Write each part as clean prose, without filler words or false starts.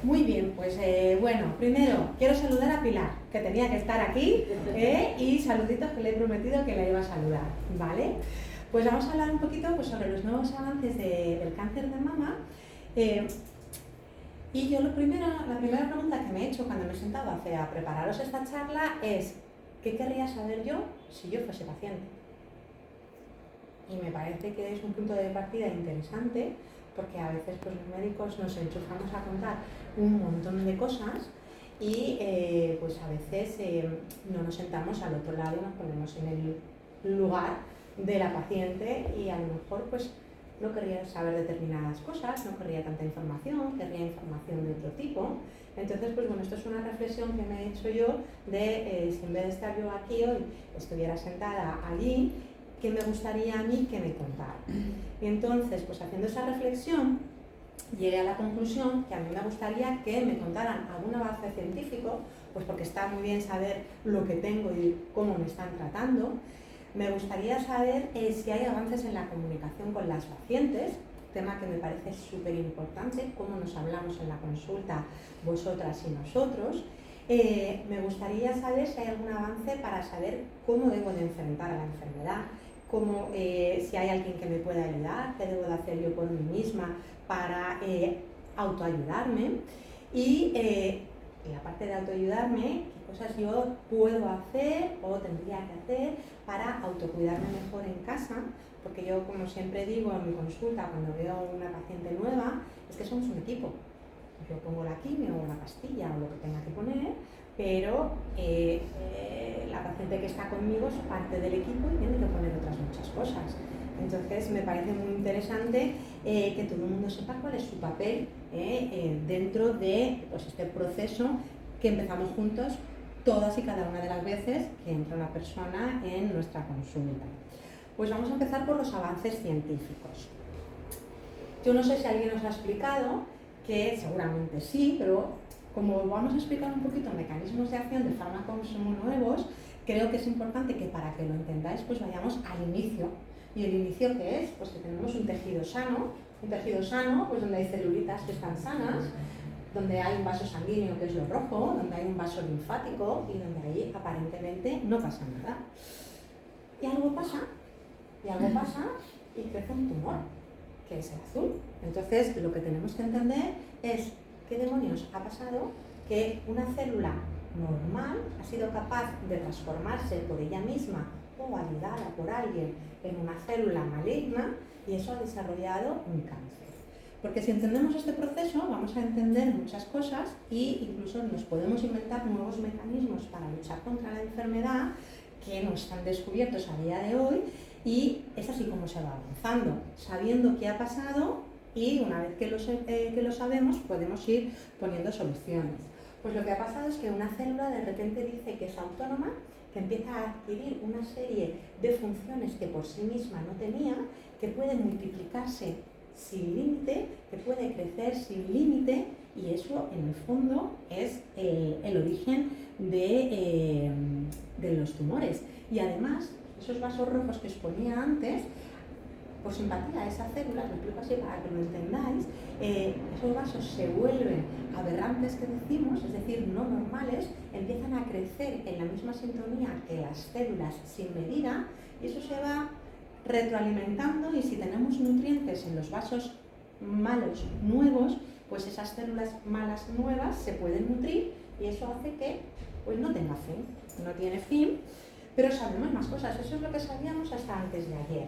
Muy bien, pues bueno, primero quiero saludar a Pilar, que tenía que estar aquí, y saluditos que le he prometido que la iba a saludar, ¿vale? Pues vamos a hablar un poquito pues, sobre los nuevos avances del cáncer de mama. Y yo la primera pregunta que me he hecho cuando me he sentado a prepararos esta charla es ¿qué querría saber yo si yo fuese paciente? Y me parece que es un punto de partida interesante porque a veces pues, los médicos nos enchufamos a contar un montón de cosas y pues a veces no nos sentamos al otro lado y nos ponemos en el lugar de la paciente y a lo mejor pues no querría saber determinadas cosas, no querría tanta información, querría información de otro tipo. Entonces, pues bueno, esto es una reflexión que me he hecho yo de si en vez de estar yo aquí hoy estuviera sentada allí, ¿qué me gustaría a mí que me contara? Y entonces, pues haciendo esa reflexión, llegué a la conclusión que a mí me gustaría que me contaran algún avance científico, pues porque está muy bien saber lo que tengo y cómo me están tratando. Me gustaría saber si hay avances en la comunicación con las pacientes, tema que me parece súper importante, cómo nos hablamos en la consulta vosotras y nosotros. Me gustaría saber si hay algún avance para saber cómo debo de enfrentar a la enfermedad, si hay alguien que me pueda ayudar, qué debo de hacer yo por mí misma para autoayudarme y la parte de autoayudarme, qué cosas yo puedo hacer o tendría que hacer para autocuidarme mejor en casa, porque yo, como siempre digo en mi consulta cuando veo una paciente nueva, es que somos un equipo. Yo pongo la quimio o la pastilla o lo que tenga que poner, pero la paciente que está conmigo es parte del equipo y tiene que poner otras muchas cosas. Entonces me parece muy interesante que todo el mundo sepa cuál es su papel dentro de pues, este proceso que empezamos juntos todas y cada una de las veces que entra una persona en nuestra consulta. Pues vamos a empezar por los avances científicos. Yo no sé si alguien os ha explicado, que seguramente sí, pero como vamos a explicar un poquito mecanismos de acción de fármacos nuevos, creo que es importante que para que lo entendáis pues vayamos al inicio. ¿Y el inicio qué es? Pues que tenemos un tejido sano pues donde hay celulitas que están sanas, donde hay un vaso sanguíneo que es lo rojo, donde hay un vaso linfático y donde ahí aparentemente no pasa nada. Y algo pasa y crece un tumor, que es el azul. Entonces lo que tenemos que entender es qué demonios ha pasado que una célula normal ha sido capaz de transformarse por ella misma o validada por alguien en una célula maligna y eso ha desarrollado un cáncer. Porque si entendemos este proceso vamos a entender muchas cosas e incluso nos podemos inventar nuevos mecanismos para luchar contra la enfermedad que no están descubiertos a día de hoy y es así como se va avanzando, sabiendo qué ha pasado y una vez que lo sabemos podemos ir poniendo soluciones. Pues lo que ha pasado es que una célula de repente dice que es autónoma, que empieza a adquirir una serie de funciones que por sí misma no tenía, que puede multiplicarse sin límite, que puede crecer sin límite y eso en el fondo es el origen de los tumores. Y además, esos vasos rojos que os ponía antes, por simpatía a esas células, lo explico así para que lo entendáis, esos vasos se vuelven aberrantes que decimos, es decir, no normales, empiezan a crecer en la misma sintonía que las células sin medida y eso se va retroalimentando y si tenemos nutrientes en los vasos malos nuevos, pues esas células malas nuevas se pueden nutrir y eso hace que pues, no tenga fin, no tiene fin, pero sabemos más cosas, eso es lo que sabíamos hasta antes de ayer.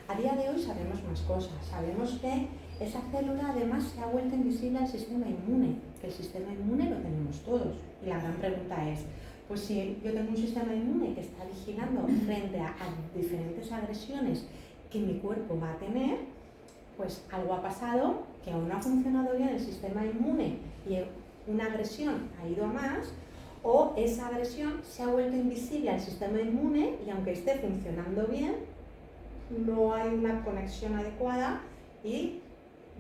A día de hoy sabemos más cosas, sabemos que esa célula además se ha vuelto invisible al sistema inmune, que el sistema inmune lo tenemos todos. Y la gran pregunta es, pues si yo tengo un sistema inmune que está vigilando frente a diferentes agresiones que mi cuerpo va a tener, pues algo ha pasado que aún no ha funcionado bien el sistema inmune y una agresión ha ido a más, o esa agresión se ha vuelto invisible al sistema inmune y aunque esté funcionando bien, no hay una conexión adecuada y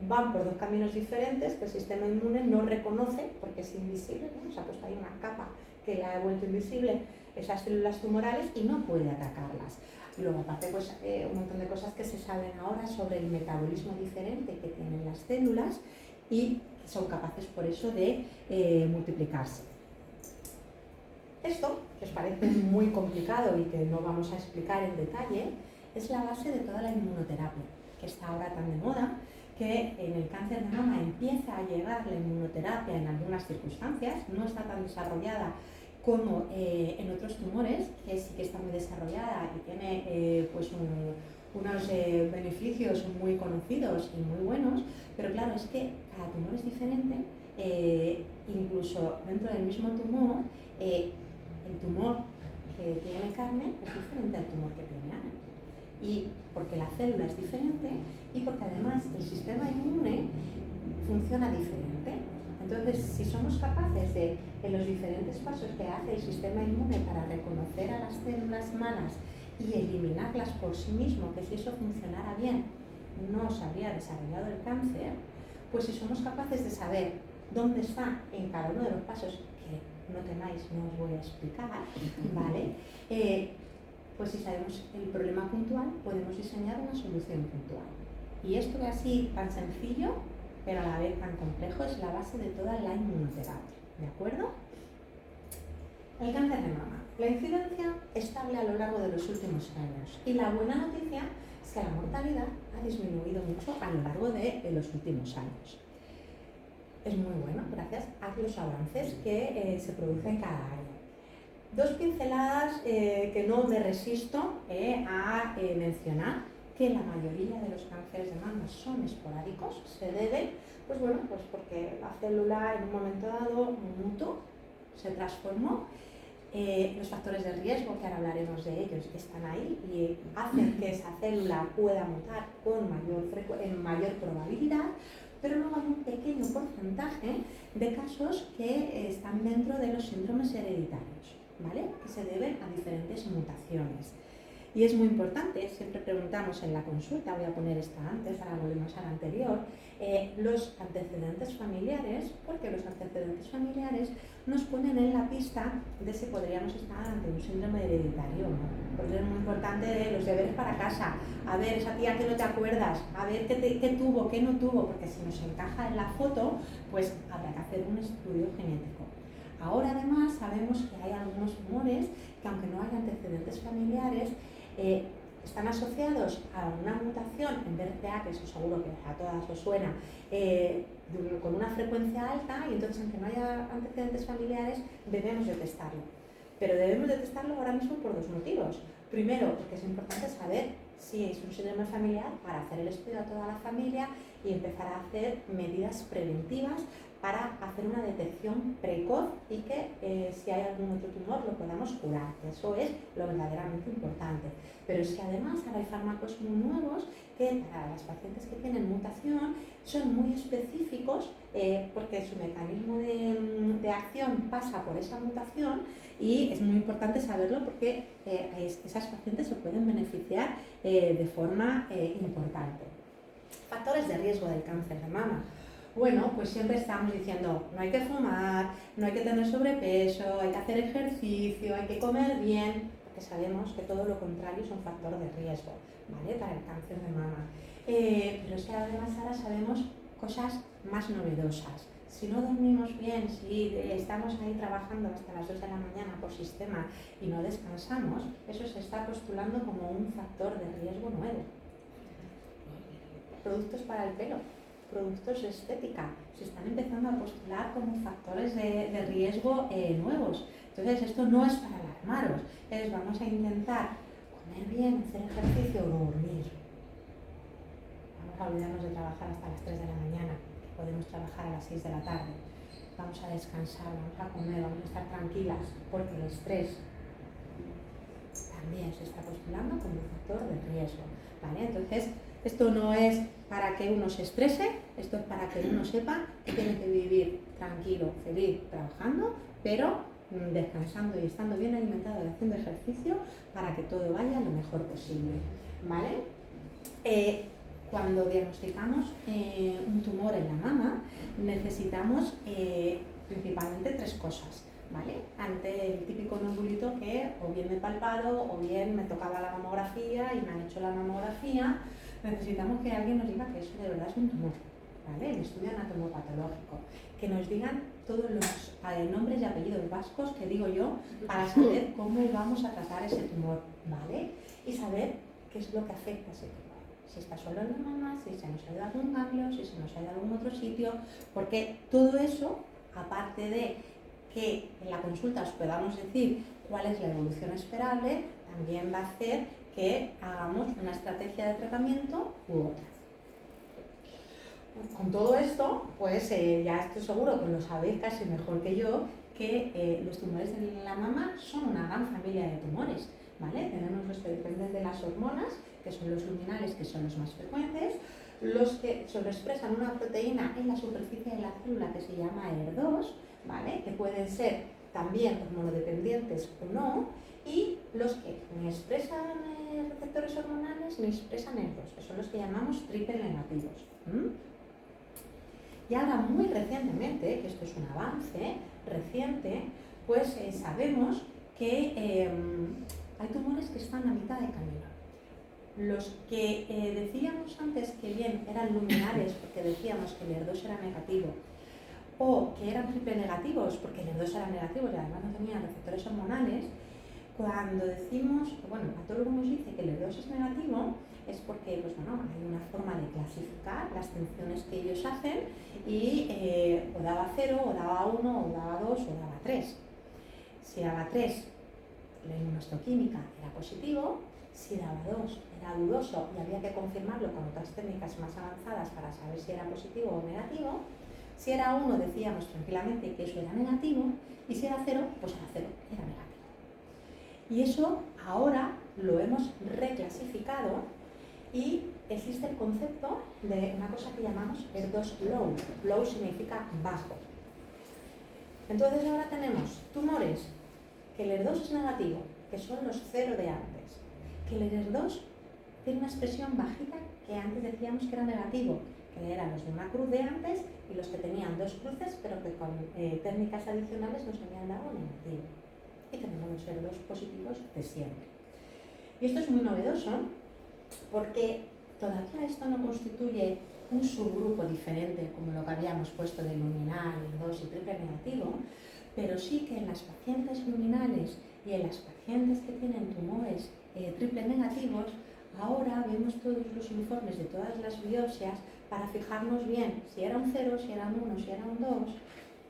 van por dos caminos diferentes que el sistema inmune no reconoce porque es invisible, ¿no? Se ha puesto ahí una capa que la ha vuelto invisible esas células tumorales y no puede atacarlas. Y luego aparte pues un montón de cosas que se saben ahora sobre el metabolismo diferente que tienen las células y son capaces por eso de multiplicarse. Esto, que os parece muy complicado y que no vamos a explicar en detalle, es la base de toda la inmunoterapia, que está ahora tan de moda, que en el cáncer de mama empieza a llegar la inmunoterapia en algunas circunstancias, no está tan desarrollada como en otros tumores, que sí que está muy desarrollada y tiene unos beneficios muy conocidos y muy buenos, pero claro, es que cada tumor es diferente, incluso dentro del mismo tumor, el tumor que tiene carne es diferente al tumor que tiene ANA. Y porque la célula es diferente y porque además el sistema inmune funciona diferente. Entonces, si somos capaces de, en los diferentes pasos que hace el sistema inmune para reconocer a las células malas y eliminarlas por sí mismo, que si eso funcionara bien no se habría desarrollado el cáncer, pues si somos capaces de saber dónde está en cada uno de los pasos, que no temáis, no os voy a explicar, ¿vale? Pues si sabemos el problema puntual, podemos diseñar una solución puntual. Y esto que así tan sencillo, pero a la vez tan complejo, es la base de toda la inmunoterapia, ¿de acuerdo? El cáncer de mama. La incidencia estable a lo largo de los últimos años. Y la buena noticia es que la mortalidad ha disminuido mucho a lo largo de los últimos años. Es muy bueno gracias a los avances que se producen cada año. Dos pinceladas que no me resisto a mencionar, que la mayoría de los cánceres de mama son esporádicos, se debe, pues porque la célula en un momento dado mutó, se transformó. Los factores de riesgo, que ahora hablaremos de ellos, están ahí y hacen que esa célula pueda mutar en mayor probabilidad, pero luego hay un pequeño porcentaje de casos que están dentro de los síndromes hereditarios, ¿vale? Que se deben a diferentes mutaciones. Y es muy importante, siempre preguntamos en la consulta, voy a poner esta antes, ahora volvemos a la anterior, los antecedentes familiares, porque los antecedentes familiares nos ponen en la pista de si podríamos estar ante un síndrome hereditario o no. Por eso es muy importante los deberes para casa, a ver esa tía que no te acuerdas, a ver qué tuvo, qué no tuvo, porque si nos encaja en la foto, pues habrá que hacer un estudio genético. Ahora además sabemos que hay algunos tumores que aunque no haya antecedentes familiares, están asociados a una mutación en BRCA, que eso seguro que a todas os suena, con una frecuencia alta, y entonces aunque no haya antecedentes familiares debemos detectarlo. Pero debemos detectarlo ahora mismo por dos motivos. Primero, porque es importante saber si es un síndrome familiar para hacer el estudio a toda la familia y empezar a hacer medidas preventivas para hacer una detección precoz y que si hay algún otro tumor lo podamos curar, que eso es lo verdaderamente importante. Pero es que además ahora hay fármacos muy nuevos que para las pacientes que tienen mutación son muy específicos porque su mecanismo de acción pasa por esa mutación y es muy importante saberlo porque esas pacientes se pueden beneficiar de forma importante. Factores de riesgo del cáncer de mama. Bueno, pues siempre estamos diciendo, no hay que fumar, no hay que tener sobrepeso, hay que hacer ejercicio, hay que comer bien, porque sabemos que todo lo contrario es un factor de riesgo, ¿vale? Para el cáncer de mama. Pero es que además ahora sabemos cosas más novedosas. Si no dormimos bien, si estamos ahí trabajando hasta las 2 de la mañana por sistema y no descansamos, eso se está postulando como un factor de riesgo nuevo. Productos para el pelo, productos de estética, se están empezando a postular como factores de riesgo nuevos. Entonces esto no es para alarmaros, vamos a intentar comer bien, hacer ejercicio o dormir. Vamos a olvidarnos de trabajar hasta las 3 de la mañana, podemos trabajar a las 6 de la tarde. Vamos a descansar, vamos a comer, vamos a estar tranquilas, porque el estrés también se está postulando como un factor de riesgo, ¿vale? Entonces, esto no es para que uno se estrese, esto es para que uno sepa que tiene que vivir tranquilo, feliz, trabajando, pero descansando y estando bien alimentado y haciendo ejercicio para que todo vaya lo mejor posible, ¿vale? Cuando diagnosticamos un tumor en la mama, necesitamos principalmente 3 cosas, ¿vale? Ante el típico nódulito que o bien me he palpado o bien me tocaba la mamografía y me han hecho la mamografía, necesitamos que alguien nos diga que eso de verdad es un tumor. ¿vale? El estudio anatomopatológico, que nos digan todos los nombres y apellidos vascos que digo yo para saber cómo vamos a tratar ese tumor, ¿vale? Y saber qué es lo que afecta a ese tumor. Si está solo en la mama, si se nos ha ido a algún ganglio, si se nos ha ido a algún otro sitio, porque todo eso, aparte de que en la consulta os podamos decir cuál es la evolución esperable, también va a hacer que hagamos una estrategia de tratamiento u otra. Con todo esto, pues ya estoy seguro que lo sabéis casi mejor que yo, que los tumores en la mama son una gran familia de tumores, ¿vale? Tenemos los que dependen de las hormonas, que son los luminales, que son los más frecuentes, los que sobreexpresan una proteína en la superficie de la célula que se llama ER2, ¿vale? Que pueden ser también hormonodependientes o no, y los que ni expresan receptores hormonales ni expresan ER2, que son los que llamamos triple negativos. Y ahora muy recientemente, que esto es un avance reciente, pues sabemos que hay tumores que están a mitad de camino. Los que decíamos antes que bien eran luminales porque decíamos que el ER2 era negativo, o que eran triple negativos porque el ER2 era negativo y además no tenían receptores hormonales, cuando decimos, bueno, el patólogo nos dice que el ER2 es negativo, es porque pues, bueno, hay una forma de clasificar las funciones que ellos hacen y o daba 0, o daba 1, o daba 2, o daba 3. Si daba 3, la inmunohistoquímica era positivo. Si daba 2, era dudoso y había que confirmarlo con otras técnicas más avanzadas para saber si era positivo o negativo. Si era 1, decíamos tranquilamente que eso era negativo, y si era 0, pues era 0, era negativo. Y eso ahora lo hemos reclasificado y existe el concepto de una cosa que llamamos ER2 low. Low significa bajo. Entonces ahora tenemos tumores que el ER2 es negativo, que son los 0 de antes, que el ER2 tiene una expresión bajita que antes decíamos que era negativo, que eran los de una cruz de antes y los que tenían 2 cruces, pero que con técnicas adicionales nos habían dado negativo. Y tenemos los ER2 positivos de siempre. Y esto es muy novedoso porque todavía esto no constituye un subgrupo diferente como lo que habíamos puesto de luminal, ER2 y triple negativo, pero sí que en las pacientes luminales y en las pacientes que tienen tumores triple negativos, ahora vemos todos los informes de todas las biopsias para fijarnos bien si era un 0, si era un 1, si era un 2,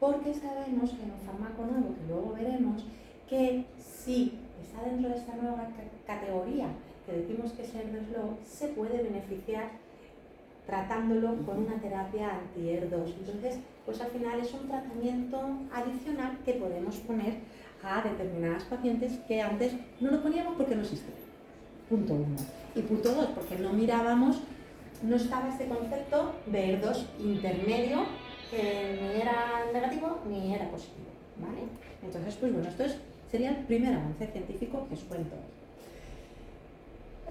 porque sabemos que en un fármaco nuevo, que luego veremos, que si está dentro de esta nueva categoría que decimos que es ER2 low, se puede beneficiar tratándolo con una terapia anti-ER2. Entonces, pues al final es un tratamiento adicional que podemos poner a determinadas pacientes que antes no lo poníamos porque no existía. Punto 1. Y punto 2, porque no mirábamos, no estaba este concepto de ER2 intermedio que ni era negativo ni era positivo, ¿vale? Entonces, pues bueno, esto sería el primer avance científico que os cuento.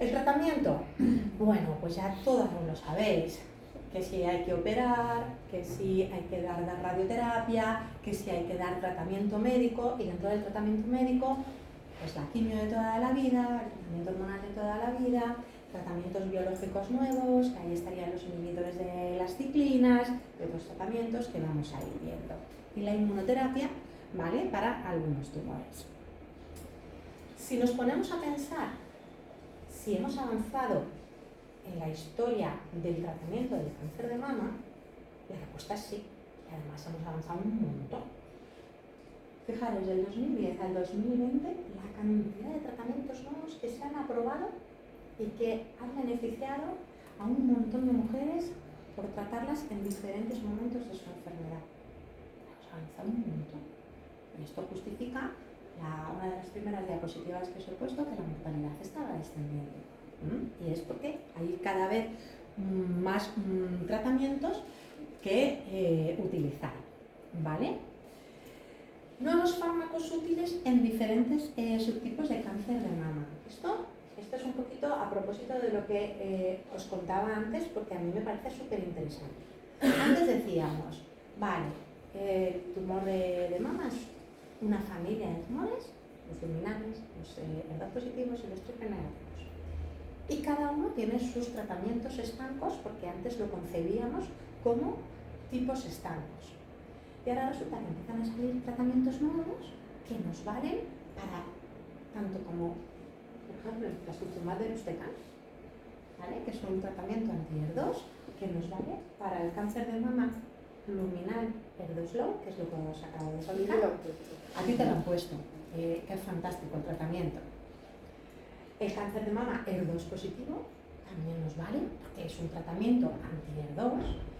El tratamiento, bueno, pues ya todos lo sabéis, que si hay que operar, que si hay que dar radioterapia, que si hay que dar tratamiento médico, y dentro del tratamiento médico, pues la quimio de toda la vida, el tratamiento hormonal de toda la vida, tratamientos biológicos nuevos, que ahí estarían los inhibidores de las ciclinas, de otros tratamientos que vamos a ir viendo. Y la inmunoterapia, ¿vale?, para algunos tumores. Si nos ponemos a pensar si hemos avanzado en la historia del tratamiento del cáncer de mama, la respuesta es sí, y además hemos avanzado un montón. Fijaros, del 2010 al 2020, la cantidad de tratamientos nuevos que se han aprobado y que han beneficiado a un montón de mujeres por tratarlas en diferentes momentos de su enfermedad. Hemos avanzado un montón. Y esto justifica una de las primeras diapositivas que os he puesto, que la mortalidad estaba descendiendo. Y es porque hay cada vez más tratamientos que utilizar, ¿vale? Nuevos fármacos útiles en diferentes subtipos de cáncer de mama. Esto es un poquito a propósito de lo que os contaba antes, porque a mí me parece súper interesante. Antes decíamos, vale, tumor de mama es una familia de tumores, los luminales, los ER2 positivos y los triple negativos. Y cada uno tiene sus tratamientos estancos, porque antes lo concebíamos como tipos estancos. Y ahora resulta que empiezan a salir tratamientos nuevos que nos valen para tanto como, por ejemplo, el trastuzumab deruxtecan, ¿vale? Que es un tratamiento anti-HER2 que nos vale para el cáncer de mama luminal HER2-low, que es lo que os acabo de explicar. A ti te lo han puesto, que es fantástico el tratamiento. El cáncer de mama HER2 positivo también nos vale, porque es un tratamiento anti-HER2.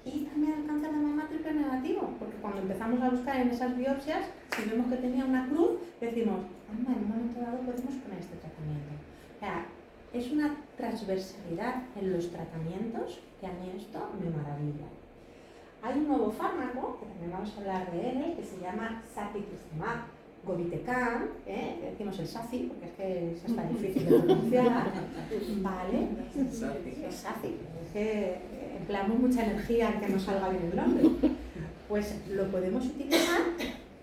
Y también el cáncer de mama triple negativo, porque cuando empezamos a buscar en esas biopsias, si vemos que tenía una cruz, decimos, anda, en un momento dado podemos poner este tratamiento. O sea, es una transversalidad en los tratamientos que a mí esto me maravilla. Hay un nuevo fármaco, que también vamos a hablar de él, que se llama sacituzumab govitecan, decimos el SACI, porque es que es hasta difícil de pronunciar, ¿vale? El SACI, es que empleamos mucha energía en que nos salga bien el nombre. Pues lo podemos utilizar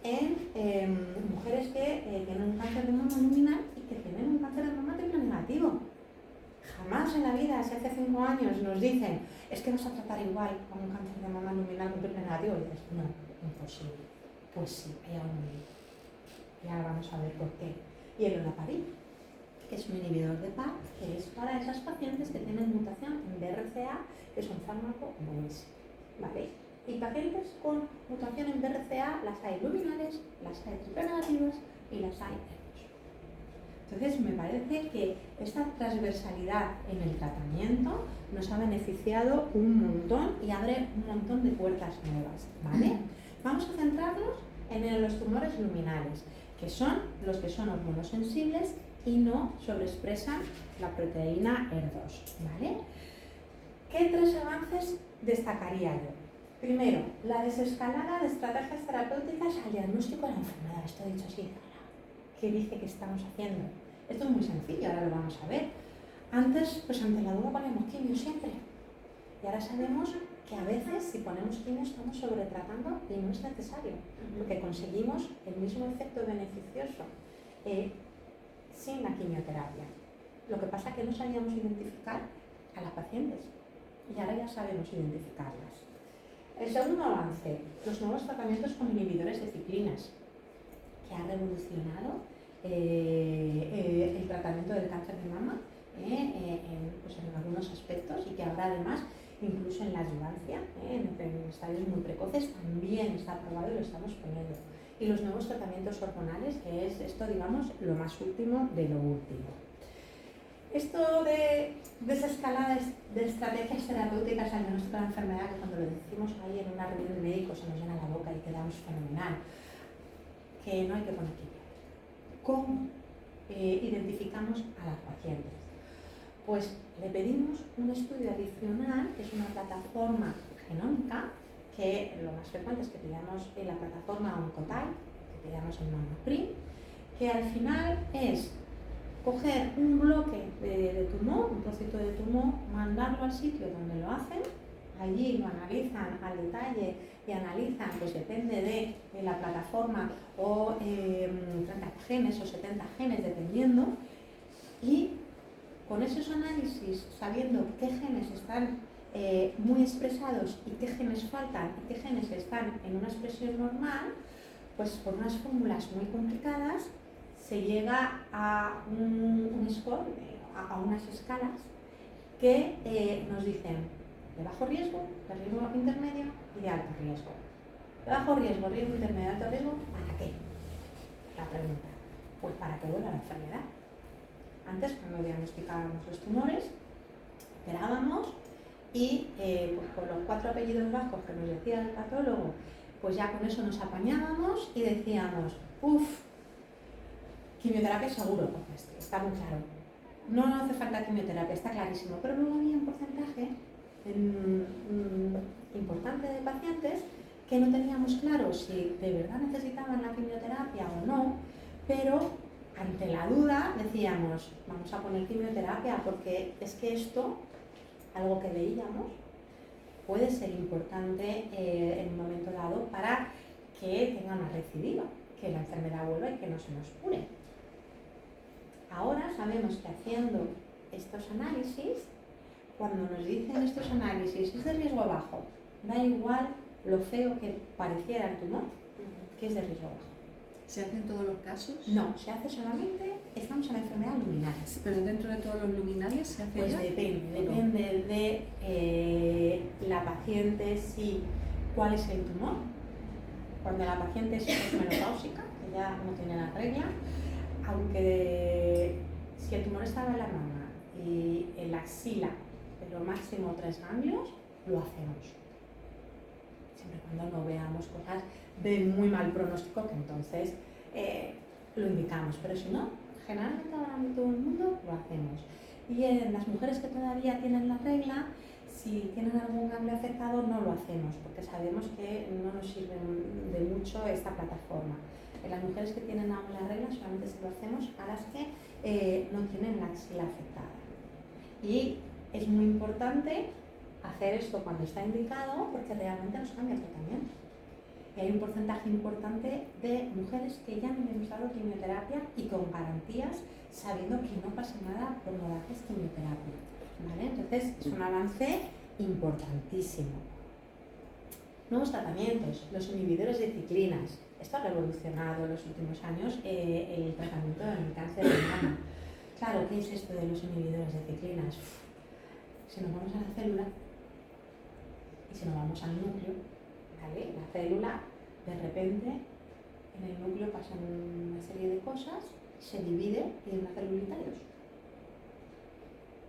en mujeres que tienen un cáncer de mama luminal y que tienen un cáncer de mama triple negativo. Jamás en la vida, si hace 5 años nos dicen, es que vas a tratar igual con un cáncer de mama luminal con triple negativo, y dices, no, imposible. Pues sí, hay algo muy. Y ahora vamos a ver por qué. Y el olaparib, que es un inhibidor de PARP, que es para esas pacientes que tienen mutación en BRCA, que es un fármaco buenísimo, ¿vale? Y pacientes con mutación en BRCA las hay luminales, las hay triple negativas y las hay HER2. Entonces me parece que esta transversalidad en el tratamiento nos ha beneficiado un montón y abre un montón de puertas nuevas, ¿vale? Vamos a centrarnos en los tumores luminales, que son los que son hormonosensibles y no sobreexpresan la proteína HER2, ¿vale? ¿Qué 3 avances destacaría yo? Primero, la desescalada de estrategias terapéuticas al diagnóstico de la enfermedad. Esto he dicho así, ¿qué dice que estamos haciendo? Esto es muy sencillo, ahora lo vamos a ver. Antes, pues ante la duda ponemos quimio siempre. Y ahora sabemos que a veces si ponemos quimio estamos sobretratando y no es necesario, porque conseguimos el mismo efecto beneficioso sin la quimioterapia. Lo que pasa es que no sabíamos identificar a las pacientes y ahora ya sabemos identificarlas. El segundo avance, los nuevos tratamientos con inhibidores de ciclinas, que ha revolucionado el tratamiento del cáncer de mama en algunos aspectos y que ahora además incluso en la adjuvancia, en estadios muy precoces, también está aprobado y lo estamos poniendo. Y los nuevos tratamientos hormonales, que es esto, digamos, lo más último de lo último. Esto de esa escalada de estrategias terapéuticas al diagnóstico de la enfermedad, que cuando lo decimos ahí en una reunión de médicos se nos llena la boca y quedamos fenomenal, que no hay que poner quimio. ¿Cómo identificamos a las pacientes? Pues le pedimos un estudio adicional, que es una plataforma genómica, que lo más frecuente es que pidamos en la plataforma Oncotype, que pidamos en MammaPrint, que al final es coger un bloque de tumor, un trocito de tumor, mandarlo al sitio donde lo hacen, allí lo analizan al detalle y analizan, pues depende de la plataforma, o 30 genes o 70 genes, dependiendo, y con esos análisis, sabiendo qué genes están muy expresados y qué genes faltan y qué genes están en una expresión normal, pues por unas fórmulas muy complicadas se llega a un score, a unas escalas que nos dicen de bajo riesgo, de riesgo intermedio y de alto riesgo. De bajo riesgo, riesgo intermedio, alto riesgo, ¿para qué? La pregunta. Pues para que vuelva la enfermedad. Antes, cuando diagnosticábamos los tumores, operábamos y pues con los 4 apellidos vascos que nos decía el patólogo, pues ya con eso nos apañábamos y decíamos, quimioterapia seguro, porque está muy claro. No hace falta quimioterapia, está clarísimo, pero luego había un porcentaje importante de pacientes que no teníamos claro si de verdad necesitaban la quimioterapia o no, pero ante la duda decíamos, vamos a poner quimioterapia porque es que esto, algo que veíamos, puede ser importante en un momento dado para que tenga una recidiva, que la enfermedad vuelva y que no se nos cure. Ahora sabemos que haciendo estos análisis, cuando nos dicen estos análisis es de riesgo bajo, da igual lo feo que pareciera el tumor, que es de riesgo bajo. ¿Se hace en todos los casos? No, se hace solamente, estamos en la enfermedad luminales. ¿Pero dentro de todos los luminales se hace Pues ya? depende de la paciente, cuál es el tumor. Cuando la paciente es menopáusica, que ya no tiene la regla, aunque si el tumor estaba en la mama y en la axila, pero máximo 3 ganglios, lo hacemos. Siempre cuando no veamos cosas de muy mal pronóstico, que entonces lo indicamos. Pero si no, generalmente ahora en todo el mundo lo hacemos. Y en las mujeres que todavía tienen la regla, si tienen algún ganglio afectado, no lo hacemos, porque sabemos que no nos sirve de mucho esta plataforma. En las mujeres que tienen aún la regla solamente se lo hacemos a las que no tienen la axila afectada. Y es muy importante hacer esto cuando está indicado, porque realmente nos cambia el tratamiento. Y hay un porcentaje importante de mujeres que ya no han usado quimioterapia y con garantías, sabiendo que no pasa nada por no darles quimioterapia. ¿Vale? Entonces es un avance importantísimo. Nuevos tratamientos, los inhibidores de ciclinas. Esto ha revolucionado en los últimos años el tratamiento del cáncer de mama. Claro, ¿qué es esto de los inhibidores de ciclinas? Si nos vamos a la célula y si nos vamos al núcleo, ¿vale? La célula, de repente, en el núcleo pasan una serie de cosas, se divide y de una celulita hay 2.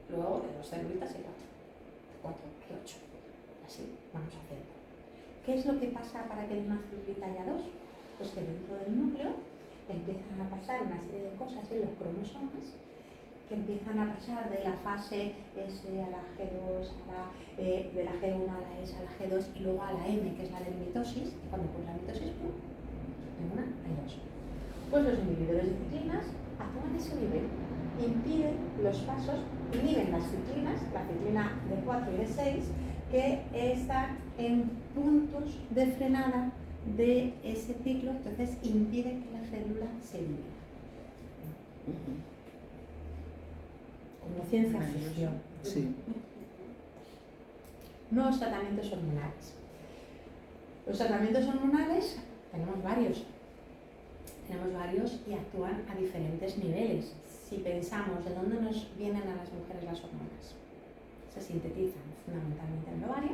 Luego de 2 celulitas hay 4 hay 8. Así vamos haciendo. ¿Qué es lo que pasa para que de una celulita haya 2? Pues que dentro del núcleo empiezan a pasar una serie de cosas en los cromosomas que empiezan a pasar de la fase S a la G2, de la G1 a la S a la G2 y luego a la M, que es la de mitosis, y cuando ocurre la mitosis, ¡pum!, de una hay 2. Pues los inhibidores de ciclinas actúan a ese nivel, impiden los pasos, inhiben las ciclinas, la ciclina de 4 y de 6, que están en puntos de frenada de ese ciclo, entonces impiden que la célula se divida. Como ciencia ficción. Sí. Nuevos tratamientos hormonales. Los tratamientos hormonales tenemos varios y actúan a diferentes niveles. Si pensamos de dónde nos vienen a las mujeres las hormonas, se sintetizan fundamentalmente en el ovario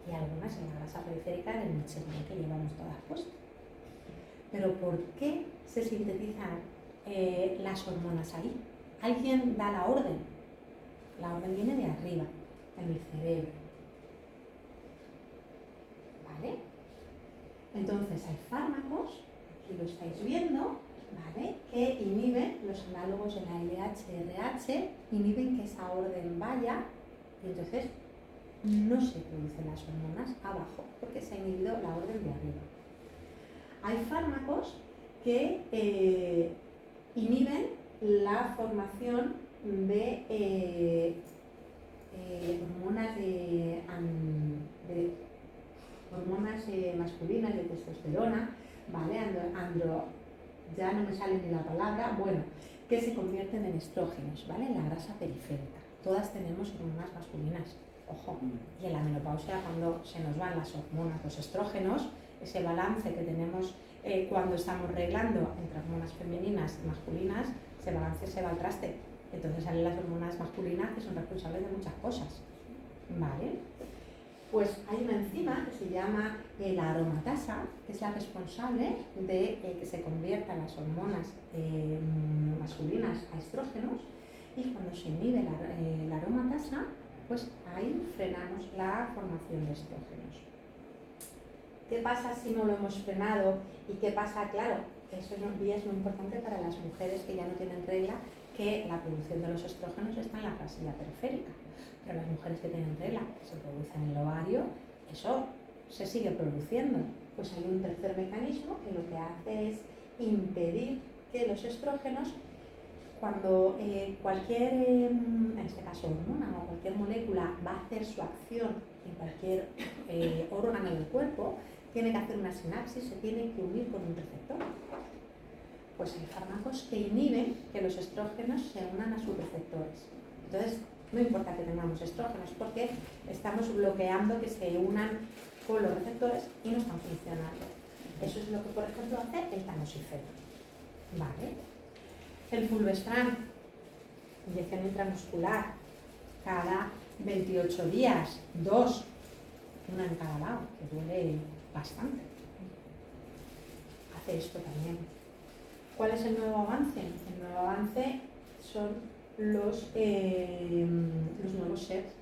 y algunas en la grasa periférica del mechero que llevamos todas puestas. Pero ¿por qué se sintetizan las hormonas ahí? Alguien da la orden. La orden viene de arriba, en el cerebro. ¿Vale? Entonces hay fármacos, aquí lo estáis viendo, ¿vale?, que inhiben, los análogos de la LH-RH, inhiben que esa orden vaya y entonces no se producen las hormonas abajo porque se ha inhibido la orden de arriba. Hay fármacos que inhiben la formación de hormonas masculinas de testosterona, ¿vale? Ya no me sale ni la palabra, bueno, que se convierten en estrógenos, ¿vale? En la grasa periférica. Todas tenemos hormonas masculinas, ojo, y en la menopausia, cuando se nos van las hormonas, los estrógenos, ese balance que tenemos cuando estamos reglando entre hormonas femeninas y masculinas, ese balance se va al traste. Entonces salen las hormonas masculinas que son responsables de muchas cosas, ¿vale? Pues hay una enzima que se llama la aromatasa, que es la responsable de que se conviertan las hormonas masculinas a estrógenos, y cuando se inhibe la aromatasa, pues ahí frenamos la formación de estrógenos. ¿Qué pasa si no lo hemos frenado? ¿Y qué pasa? Claro, eso es muy importante para las mujeres que ya no tienen regla, que la producción de los estrógenos está en la fascia periférica. Pero las mujeres que tienen regla, que se produce en el ovario, eso se sigue produciendo. Pues hay un tercer mecanismo que lo que hace es impedir que los estrógenos, cuando cualquier, en este caso hormona o cualquier molécula, va a hacer su acción en cualquier órgano del cuerpo, tiene que hacer una sinapsis, se tiene que unir con un receptor. Pues hay fármacos que inhiben que los estrógenos se unan a sus receptores. Entonces, No importa que tengamos estrógenos, porque estamos bloqueando que se unan con los receptores y no están funcionando. Eso es lo que, por ejemplo, hace el tamoxifeno. ¿Vale? El fulvestrán, inyección intramuscular, cada 28 días, 2, una en cada lado, que duele bastante. Hace esto también. ¿Cuál es el nuevo avance? El nuevo avance son los nuevos SERs,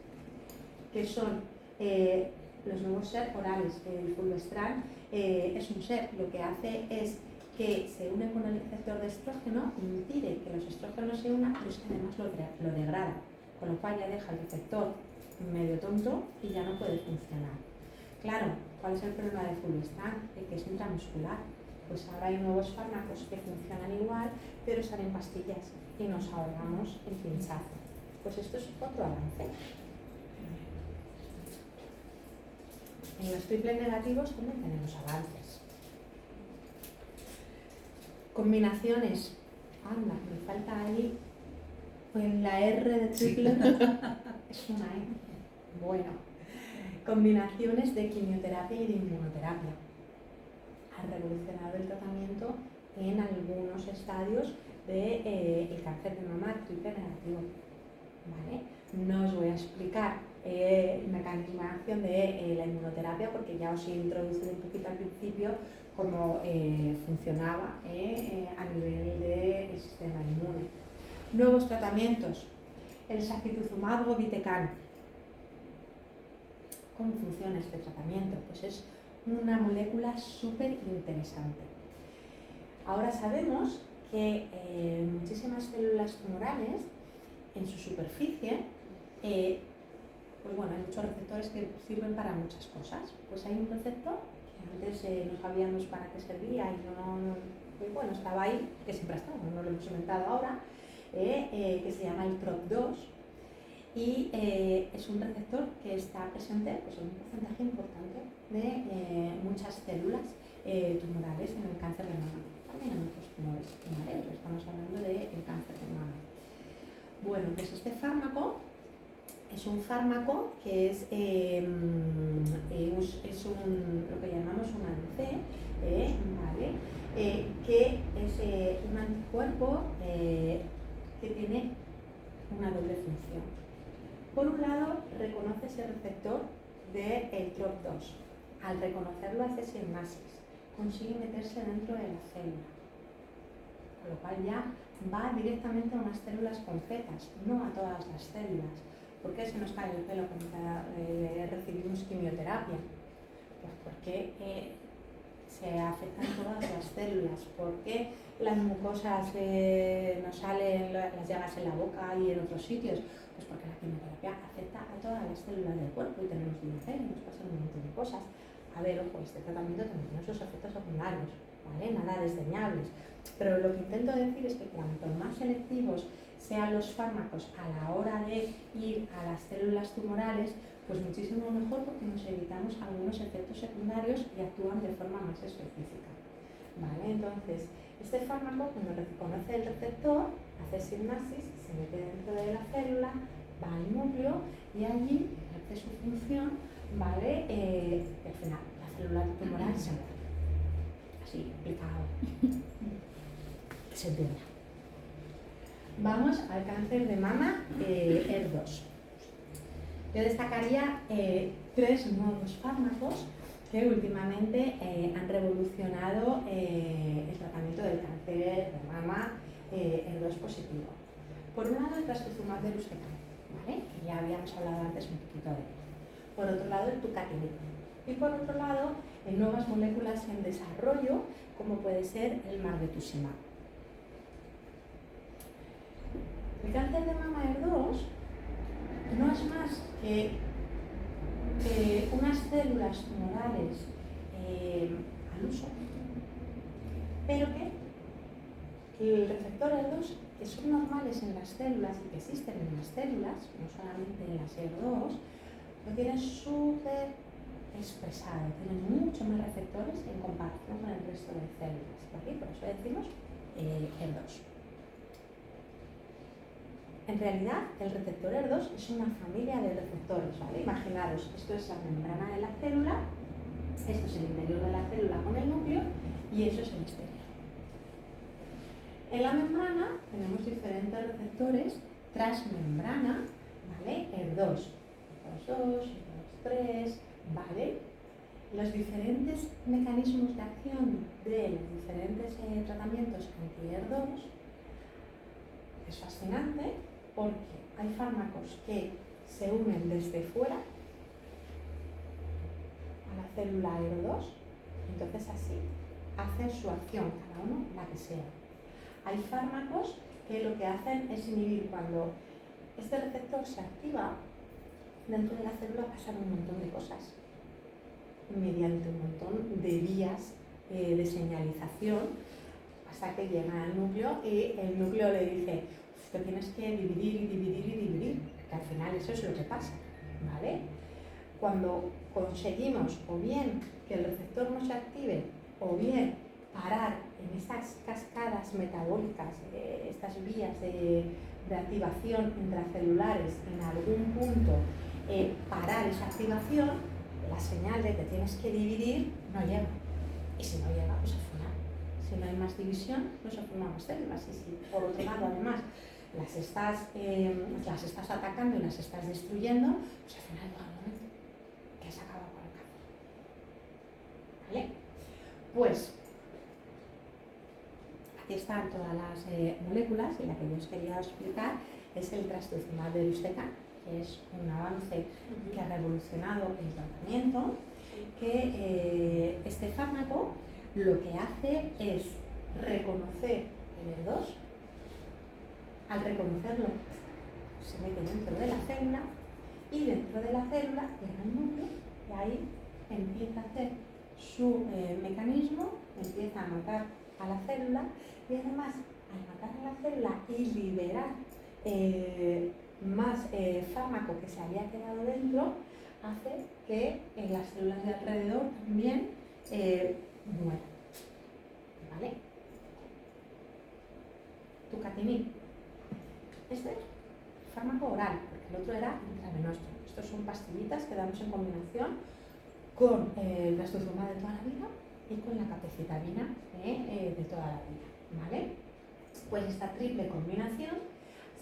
que son los nuevos SER orales. El fulvestrán es un SER, lo que hace es que se une con el receptor de estrógeno, impide que los estrógenos se unan, pero es que además lo degrada, con lo cual ya deja el receptor medio tonto y ya no puede funcionar. Claro, ¿cuál es el problema del fulvestrán? Que es intramuscular. Pues ahora hay nuevos fármacos que funcionan igual, pero salen pastillas y nos ahorramos el pinchazo. Pues esto es otro avance. En los triples negativos también tenemos avances. Combinaciones. Anda, me falta ahí en la R de triple. Es una E. Bueno. Combinaciones de quimioterapia y de inmunoterapia. Ha revolucionado el tratamiento en algunos estadios del cáncer de mama triple negativo. ¿Vale? No os voy a explicar el mecanismo de acción de la inmunoterapia porque ya os he introducido un poquito al principio cómo funcionaba a nivel del sistema inmune. Nuevos tratamientos. El sacituzumab govitecan. ¿Cómo funciona este tratamiento? Pues es una molécula súper interesante. Ahora sabemos que muchísimas células tumorales en su superficie, pues bueno, hay muchos receptores que sirven para muchas cosas. Pues hay un receptor que antes no sabíamos para qué servía y pues bueno, estaba ahí, que siempre ha estado, no lo hemos inventado ahora, que se llama el TROP2 y es un receptor que está presente pues, en un porcentaje importante de muchas células tumorales en el cáncer de mama, también en otros tumores, ¿vale? Pero estamos hablando del cáncer de mama. Bueno, pues este fármaco es un fármaco que es lo que llamamos un ADC, ¿vale? Que es un anticuerpo que tiene una doble función. Por un lado, reconoce ese receptor del TROP2. Al reconocerlo hace sinapsis, consigue meterse dentro de la célula, con lo cual ya va directamente a unas células concretas, no a todas las células. ¿Por qué se nos cae el pelo cuando recibimos quimioterapia? Pues porque se afectan todas las células, porque las mucosas nos salen las llagas en la boca y en otros sitios. Pues porque la quimioterapia afecta a todas las células del cuerpo y tenemos cáncer y nos pasan un montón de cosas. A ver, ojo, este tratamiento también tiene sus efectos secundarios, ¿vale? Nada desdeñables. Pero lo que intento decir es que cuanto más selectivos sean los fármacos a la hora de ir a las células tumorales, pues muchísimo mejor porque nos evitamos algunos efectos secundarios y actúan de forma más específica. ¿Vale? Entonces, este fármaco, cuando reconoce el receptor, hace sinapsis, se mete dentro de la célula, va al núcleo y allí hace su función, ¿vale? Y al final, la célula tumoral se muere. Así, explicado. Se entiende. Vamos al cáncer de mama HER2. Yo destacaría 3 nuevos fármacos que últimamente han revolucionado el tratamiento del cáncer de mama HER2 positivo. Por un lado, el trastuzumab deruxtecan, ¿vale? Que ya habíamos hablado antes un poquito de él. Por otro lado, el tucatinib. Y por otro lado, nuevas moléculas en desarrollo, como puede ser el margetuximab. El cáncer de mama HER2 no es más que unas células tumorales al uso, pero que el receptor HER2, que son normales en las células y que existen en las células, no solamente en las HER2, lo tienen súper expresado, tienen mucho más receptores en comparación con el resto de células, ¿vale? Por eso decimos HER2. En realidad, el receptor ER2 es una familia de receptores, ¿vale? Imaginaros, esto es la membrana de la célula, esto es el interior de la célula con el núcleo y eso es el exterior. En la membrana tenemos diferentes receptores transmembrana, ¿vale? ER2, ER2, ER2-3, ¿vale? Los diferentes mecanismos de acción de los diferentes tratamientos anti-ER2 es fascinante porque hay fármacos que se unen desde fuera a la célula ER2, entonces así hacen su acción, cada uno la que sea. Hay fármacos que lo que hacen es inhibir cuando este receptor se activa, dentro de la célula pasan un montón de cosas, mediante un montón de vías de señalización, hasta que llega al núcleo y el núcleo le dice que tienes que dividir y dividir y dividir, que al final eso es lo que pasa, ¿vale? Cuando conseguimos o bien que el receptor no se active o bien parar en estas cascadas metabólicas, estas vías de activación intracelulares en algún punto, parar esa activación, la señal de que tienes que dividir no llega. Y si no llega, pues al final, si no hay más división, no se forman más células. Y si por otro lado, además, las estás atacando y las estás destruyendo, pues al final llega un momento que has acabado con el cáncer. ¿Vale? Pues aquí están todas las moléculas y la que yo os quería explicar es el trastuzumab deruxtecan, que es un avance que ha revolucionado el tratamiento, que este fármaco lo que hace es reconocer el ER2. Al reconocerlo se mete dentro de la célula y dentro de la célula llega el núcleo y ahí empieza a hacer su mecanismo, empieza a matar a la célula y además al matar a la célula y liberar más fármaco que se había quedado dentro, hace que las células de alrededor también mueran. ¿Vale? Tucatinib. Este es fármaco oral, porque el otro era intravenoso. Estos son pastillitas que damos en combinación con el trastuzumab de toda la vida y con la capecitabina de toda la vida. ¿Vale? Pues esta triple combinación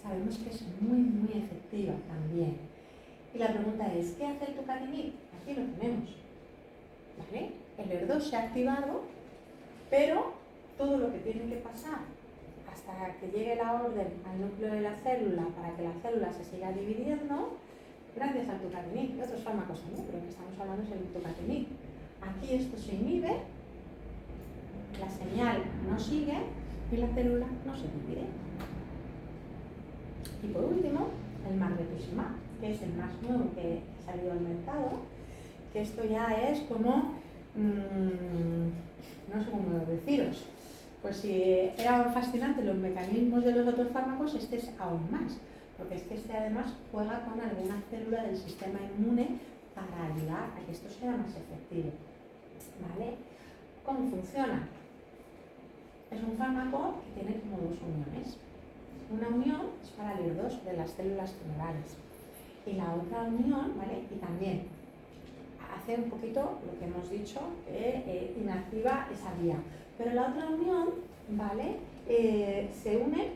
sabemos que es muy, muy efectiva también. Y la pregunta es, ¿qué hace el tucatinib? Aquí lo tenemos. ¿Vale? El ER2 se ha activado, pero todo lo que tiene que pasar hasta que llegue la orden al núcleo de la célula para que la célula se siga dividiendo, gracias al tucatinib y otros fármacos también, pero lo que estamos hablando es el tucatinib. Aquí esto se inhibe, la señal no sigue y la célula no se divide. Y por último, el margetuximab, que es el más nuevo que ha salido al mercado, que esto ya es como, no sé cómo deciros, pues si eran fascinantes los mecanismos de los otros fármacos, este es aún más, porque es que este además juega con alguna célula del sistema inmune para ayudar a que esto sea más efectivo. ¿Vale? ¿Cómo funciona? Es un fármaco que tiene como dos uniones. Una unión es para el ER2 de las células tumorales y la otra unión, ¿vale? Y también hace un poquito lo que hemos dicho, que inactiva esa vía. Pero la otra unión, ¿vale? Se une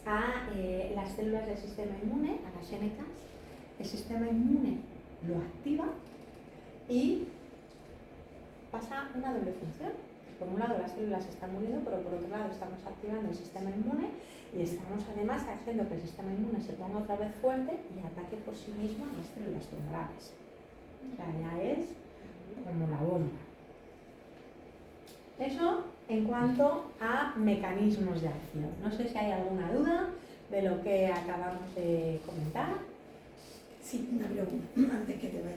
a las células del sistema inmune, a las NK. El sistema inmune lo activa y pasa una doble función. Por un lado las células están muriendo, pero por otro lado estamos activando el sistema inmune y estamos además haciendo que el sistema inmune se ponga otra vez fuerte y ataque por sí mismo a las células tumorales. O sea, ya es como la bomba. Eso en cuanto a mecanismos de acción. No sé si hay alguna duda de lo que acabamos de comentar. Sí, una pregunta, antes que te vaya.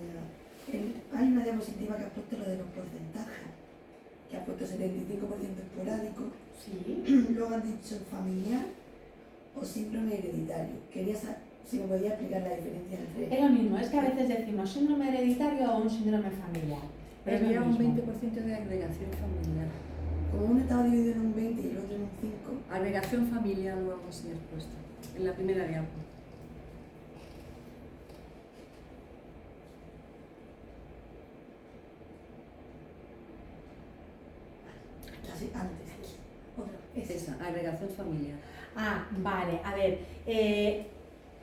Hay una diapositiva que ha puesto lo de los porcentajes, que ha puesto 75% esporádico. Sí. Luego han dicho familiar o síndrome hereditario. Quería saber si me podía explicar la diferencia entre... Es lo mismo, es que a veces decimos síndrome hereditario o un síndrome familiar. Pero Es había lo un mismo. 20% de agregación familiar. como uno estaba dividido en un 20 y el otro en un 5. Agregación familiar o algo así has puesto. En la primera diapo. Así, antes. Otra. Es esa, agregación familiar. Ah, vale, a ver,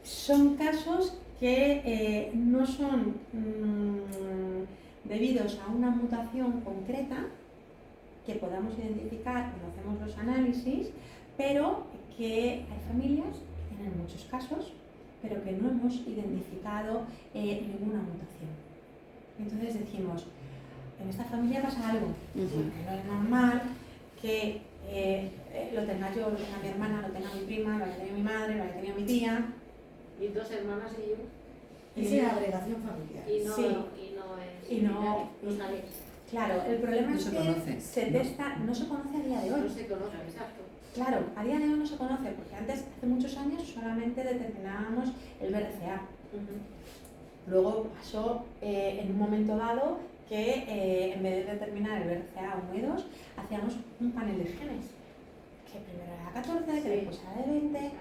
son casos que no son debidos a una mutación concreta que podamos identificar cuando hacemos los análisis, pero que hay familias que tienen muchos casos, pero que no hemos identificado ninguna mutación. Entonces decimos, en esta familia pasa algo, porque no es normal que lo tenga yo, lo tenga mi hermana, lo tenga mi prima, lo haya tenido mi madre, lo haya tenido mi tía. Y 2 hermanas y yo. Esa es agregación familiar. Y no, Sí. es. Y no- no sale. Claro, el problema No es se que conoce. se testa, no se conoce a día de hoy. No se conoce, exacto. Claro, a día de hoy no se conoce, porque antes, hace muchos años, solamente determinábamos el BRCA. Luego pasó en un momento dado que en vez de determinar el BRCA 1 y 2, hacíamos un panel de genes, que primero era 14, que Sí. después era de 20,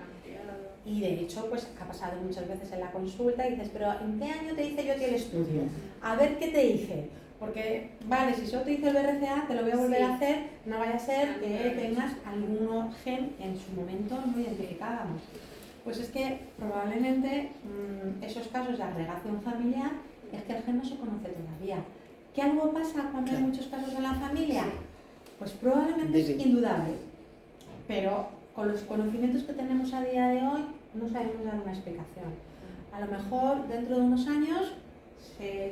y de hecho pues ha pasado muchas veces en la consulta y dices, pero ¿en qué año te hice yo a ti el estudio? A ver qué te hice, porque vale, si solo te hice el BRCA, te lo voy a volver Sí. a hacer, no vaya a ser que tengas algún gen que en su momento no identificábamos. Pues es que probablemente esos casos de agregación familiar es que el gen no se conoce todavía. ¿Que algo pasa cuando hay Claro. muchos casos en la familia? Pues probablemente es Debe. indudable, pero con los conocimientos que tenemos a día de hoy no sabemos dar una explicación. A lo mejor dentro de unos años,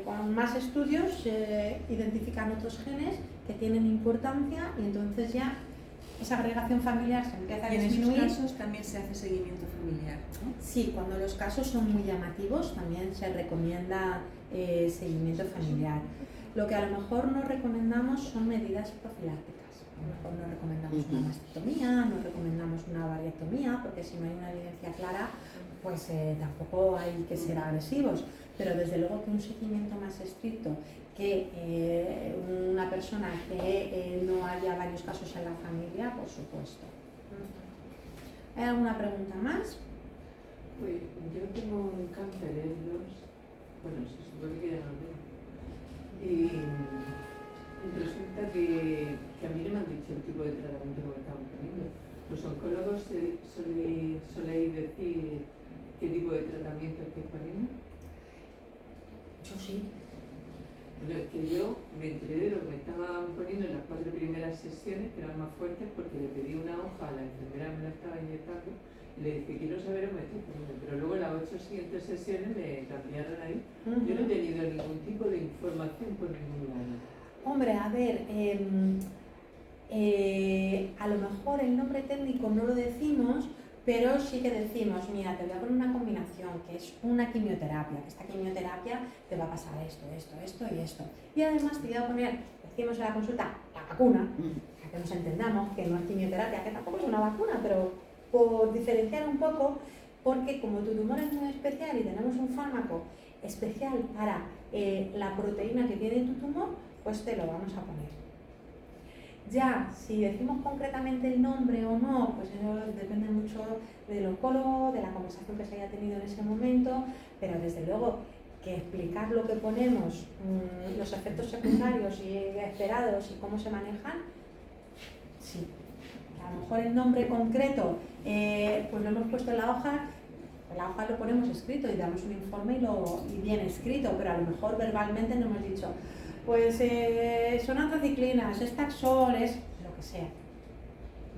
con más estudios, se identifican otros genes que tienen importancia y entonces ya esa agregación familiar se empieza a Y en esos disminuir. casos también se hace seguimiento familiar, ¿no? Sí, cuando los casos son muy llamativos también se recomienda seguimiento familiar. Lo que a lo mejor no recomendamos son medidas profilácticas. A lo mejor no recomendamos una mastectomía, no recomendamos una variectomía, porque si no hay una evidencia clara, pues tampoco hay que ser agresivos. Pero desde luego que un seguimiento más estricto, que una persona que no haya varios casos en la familia, por supuesto. ¿Hay alguna pregunta más? Pues yo tengo un cáncer en bueno, se supone que ya no lo tengo. Y resulta que a mí no me han dicho el tipo de tratamiento que me estaban poniendo. Los oncólogos soléis decir qué tipo de tratamiento estáis poniendo. Yo sí. Bueno, es que yo me enteré de lo que me estaban poniendo en las 4 primeras sesiones, que eran más fuertes, porque le pedí una hoja a la enfermera que me la estaba inyectando y le dije, quiero saber lo que me estoy poniendo. Pero luego las 8 siguientes sesiones me cambiaron ahí. Yo no he tenido ningún tipo de información por ningún lado. Hombre, a ver, a lo mejor el nombre técnico no lo decimos, pero sí que decimos, mira, te voy a poner una combinación, que es una quimioterapia, que esta quimioterapia te va a pasar esto, esto, esto y esto. Y además te voy a poner, decimos en la consulta, la vacuna, para que nos entendamos que no es quimioterapia, que tampoco es una vacuna, pero por diferenciar un poco, porque como tu tumor es muy especial y tenemos un fármaco especial para la proteína que tiene tu tumor, pues te lo vamos a poner. Ya, si decimos concretamente el nombre o no, pues eso depende mucho del oncólogo, de la conversación que se haya tenido en ese momento, pero desde luego que explicar lo que ponemos, los efectos secundarios y esperados y cómo se manejan, sí. A lo mejor el nombre concreto, pues lo hemos puesto en la hoja lo ponemos escrito y damos un informe y bien escrito, pero a lo mejor verbalmente no hemos dicho, pues son antraciclinas, es taxol, es lo que sea.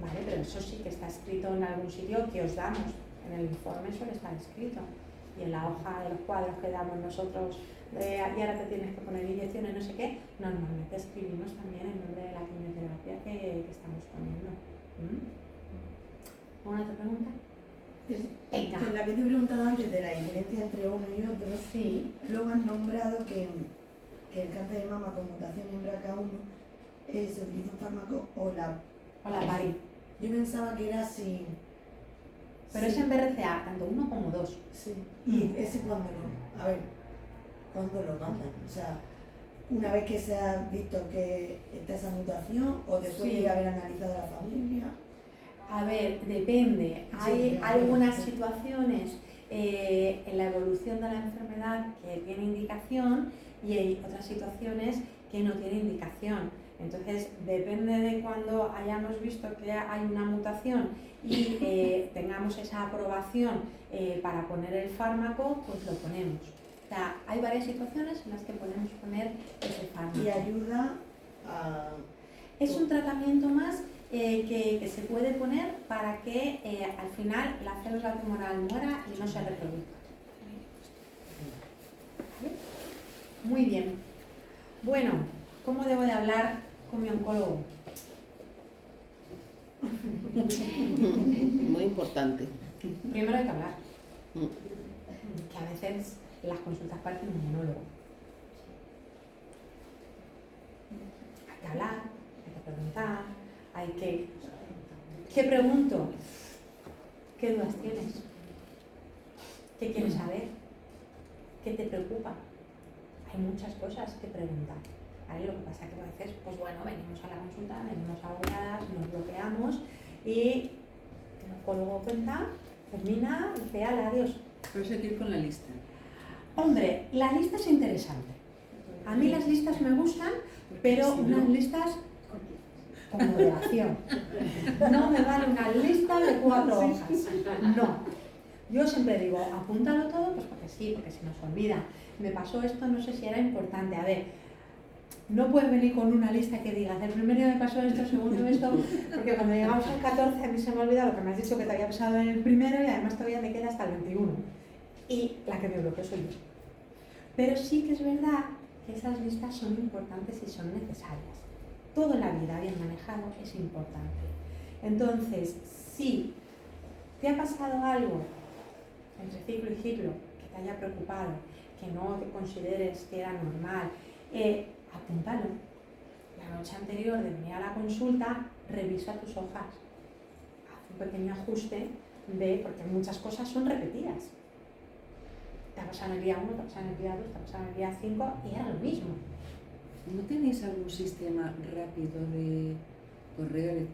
Vale, pero eso sí que está escrito en algún sitio que os damos. En el informe suele estar escrito. Y en la hoja de los cuadros que damos nosotros, y ahora te tienes que poner inyecciones, no sé qué, normalmente escribimos también el nombre de la quimioterapia que estamos poniendo. ¿Alguna otra pregunta? Venga. En la que te he preguntado antes de la diferencia entre uno y otro, Sí. luego han nombrado que el cáncer de mama con mutación en BRCA1 se utiliza un fármaco Hola, Pari. Yo pensaba que era así. Pero es en BRCA, tanto 1 como 2. Sí. ¿Y ese cuándo lo? A ver, ¿cuándo lo mandan? O sea, una vez que se ha visto que está esa mutación o después Sí. de haber analizado a la familia. A ver, depende. Hay Sí, algunas sí. situaciones en la evolución de la enfermedad que tiene indicación y hay otras situaciones que no tienen indicación. Entonces, depende de cuando hayamos visto que hay una mutación y tengamos esa aprobación para poner el fármaco, pues lo ponemos. O sea, hay varias situaciones en las que podemos poner ese fármaco. Y ayuda a... Es un tratamiento más que se puede poner para que al final la célula tumoral muera y no se reproduzca. ¿Vale? Muy bien. Bueno, ¿cómo debo de hablar con mi oncólogo? Muy importante. Primero hay que hablar. Que a veces las consultas parecen un monólogo. Hay que hablar, hay que preguntar, hay que... ¿Qué pregunto? ¿Qué dudas tienes? ¿Qué quieres saber? ¿Qué te preocupa? Hay muchas cosas que preguntar. ¿Vale? Lo que pasa es que a veces, pues bueno, venimos a la consulta, venimos agobiadas, nos bloqueamos y el oncólogo cuenta, termina y dice, "Hala, adiós". Por eso hay que ir con la lista. Hombre, la lista es interesante. A mí las listas me gustan, pero si no- unas listas con moderación. No me vale una lista de 4 hojas. No. Yo siempre digo, apúntalo todo, pues porque sí, porque se nos olvida. Me pasó esto, no sé si era importante. A ver, no puedes venir con una lista que digas, el primer día me pasó esto, el segundo esto, porque cuando llegamos al 14 a mí se me olvida lo que me has dicho que te había pasado en el primero y además todavía me queda hasta el 21. Y la que me bloqueó soy yo. Pero sí que es verdad que esas listas son importantes y son necesarias. Todo en la vida bien manejado es importante. Entonces, si te ha pasado algo entre ciclo y ciclo que te haya preocupado, que no te consideres que era normal, apúntalo. La noche anterior de venir a la consulta, revisa tus hojas. Haz un pequeño ajuste porque muchas cosas son repetidas. Te ha pasado en el día 1, te ha pasado en el día 2, te ha pasado en el día 5 y era lo mismo. ¿No tenéis algún sistema rápido de correo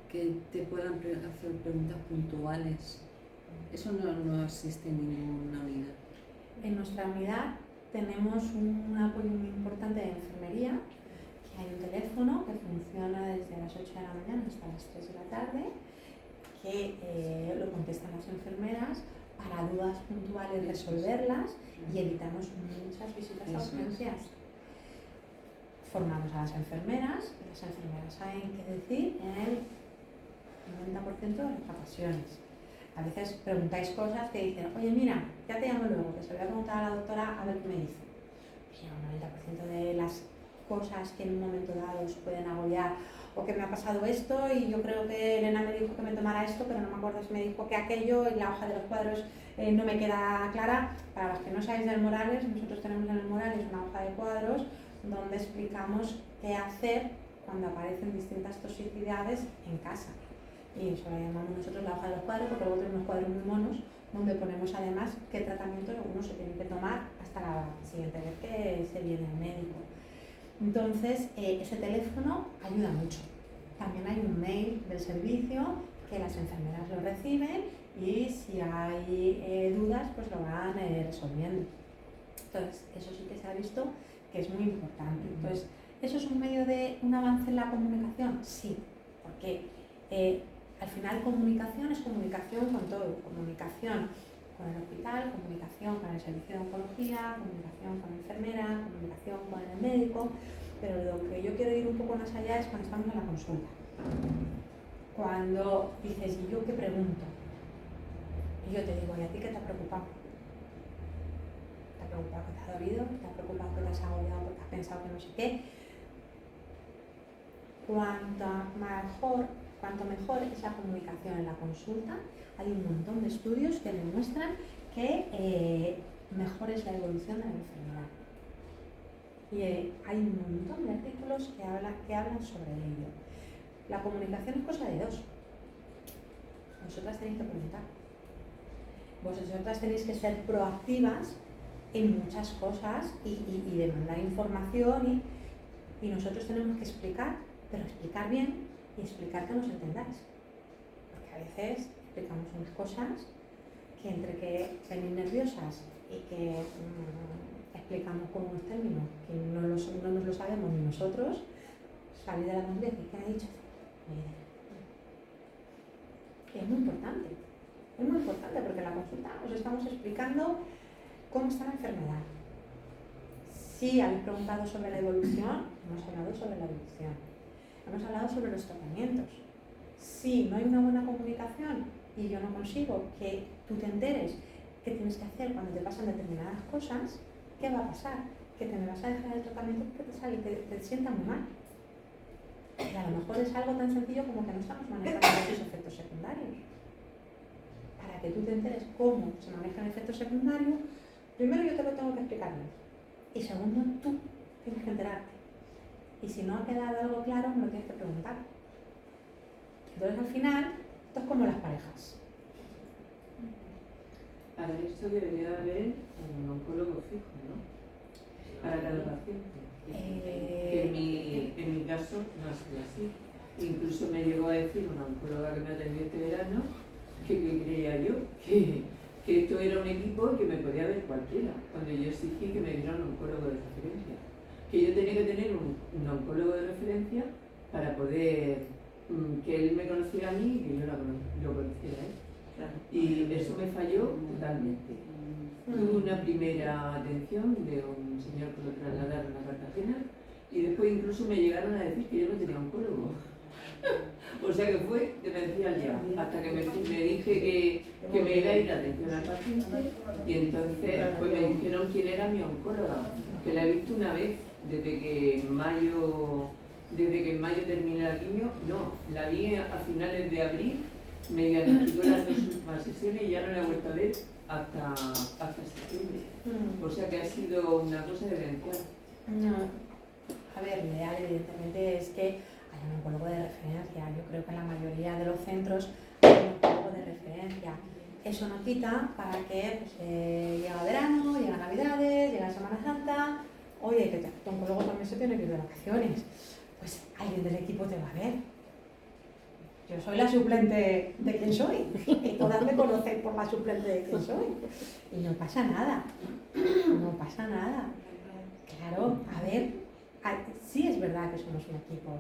que te puedan hacer preguntas puntuales? Eso no existe en ninguna unidad. En nuestra unidad tenemos un apoyo muy importante de enfermería, que hay un teléfono que funciona desde las 8 de la mañana hasta las 3 de la tarde, que lo contestan las enfermeras para dudas puntuales resolverlas y evitamos muchas visitas a urgencias. Formamos a las enfermeras y las enfermeras saben qué decir en el 90% de las ocasiones. A veces preguntáis cosas que dicen, oye mira, ya te llamo luego, que se lo voy a preguntar a la doctora a ver qué me dice. Y el 90% de las cosas que en un momento dado os pueden agobiar, o que me ha pasado esto y yo creo que Elena me dijo que me tomara esto, pero no me acuerdo si me dijo que aquello y la hoja de los cuadros no me queda clara. Para los que no sabéis del Morales, nosotros tenemos en el Morales una hoja de cuadros donde explicamos qué hacer cuando aparecen distintas toxicidades en casa. Y eso lo llamamos nosotros la hoja de los cuadros, porque luego tenemos unos cuadros muy monos donde ponemos además qué tratamiento uno se tiene que tomar hasta la siguiente vez que se viene el médico. Entonces, ese teléfono ayuda mucho. También hay un mail del servicio que las enfermeras lo reciben y si hay dudas, pues lo van resolviendo. Entonces, eso sí que se ha visto que es muy importante. Entonces, ¿eso es un medio de un avance en la comunicación? Sí, porque al final comunicación es comunicación con todo. Comunicación con el hospital, comunicación con el servicio de oncología, comunicación con la enfermera, comunicación con el médico, pero lo que yo quiero ir un poco más allá es cuando estamos en la consulta. Cuando dices, ¿y yo qué pregunto? Y yo te digo, ¿y a ti qué te ha preocupado? ¿Te ha preocupado que te ha dolido? ¿Te ha preocupado que te has agobiado porque has pensado que no sé qué? Cuanto mejor es la comunicación en la consulta, hay un montón de estudios que demuestran que mejor es la evolución de la enfermedad. Y hay un montón de artículos que hablan sobre ello. La comunicación es cosa de dos. Vosotras tenéis que preguntar. Vosotras tenéis que ser proactivas en muchas cosas y demandar información y nosotros tenemos que explicar, pero explicar bien y explicar que nos entendáis. Porque a veces explicamos unas cosas que entre que venís nerviosas y que explicamos con unos términos que no nos lo sabemos ni nosotros, salir de la consulta y decir, ¿qué ha dicho? Ni idea. Y es muy importante porque en la consulta os estamos explicando cómo está la enfermedad. Si habéis preguntado sobre la evolución, hemos hablado sobre la evolución. Hemos hablado sobre los tratamientos. Si no hay una buena comunicación y yo no consigo que tú te enteres qué tienes que hacer cuando te pasan determinadas cosas, ¿qué va a pasar? Que te me vas a dejar el tratamiento porque te sienta muy mal. Y a lo mejor es algo tan sencillo como que no estamos manejando esos efectos secundarios. Para que tú te enteres cómo se manejan efectos secundarios, primero yo te lo tengo que explicar bien. Y segundo, tú tienes que enterarte. Y si no ha quedado algo claro, me lo tienes que preguntar. Entonces, al final, esto es como las parejas. Para esto debería haber un oncólogo fijo, ¿no? Para cada paciente. En mi caso no ha sido así. Incluso me llegó a decir una oncóloga que me atendió este verano que creía yo que esto era un equipo que me podía ver cualquiera, cuando yo exigí que me diera un oncólogo de referencia. Que yo tenía que tener un oncólogo de referencia para poder que él me conociera a mí y que yo lo conociera a él. Y eso me falló totalmente. Tuve una primera atención de un señor que lo trasladaron a Cartagena y después incluso me llegaron a decir que yo no tenía oncólogo. O sea que fue demencial ya, hasta que me dije que me iba a ir a atención al paciente y entonces pues me dijeron quién era mi oncóloga, que la he visto una vez desde que en mayo terminé la quimio, no, la vi a finales de abril, me diagnosticó las 2 últimas sesiones y ya no la he vuelto a ver hasta septiembre. O sea que ha sido una cosa demencial. No, a ver, lo ideal evidentemente es que haya un oncólogo de referencia. Yo creo que en la mayoría de los centros hay un oncólogo de referencia. Eso no quita para que llega verano, llega Navidades, llega Semana Santa. Oye, que tu oncólogo también se tiene que ir de vacaciones. Pues alguien del equipo te va a ver. Yo soy la suplente de quien soy. Y todas me conocen por la suplente de quien soy. Y no pasa nada. No pasa nada. Claro, a ver, sí es verdad que somos un equipo.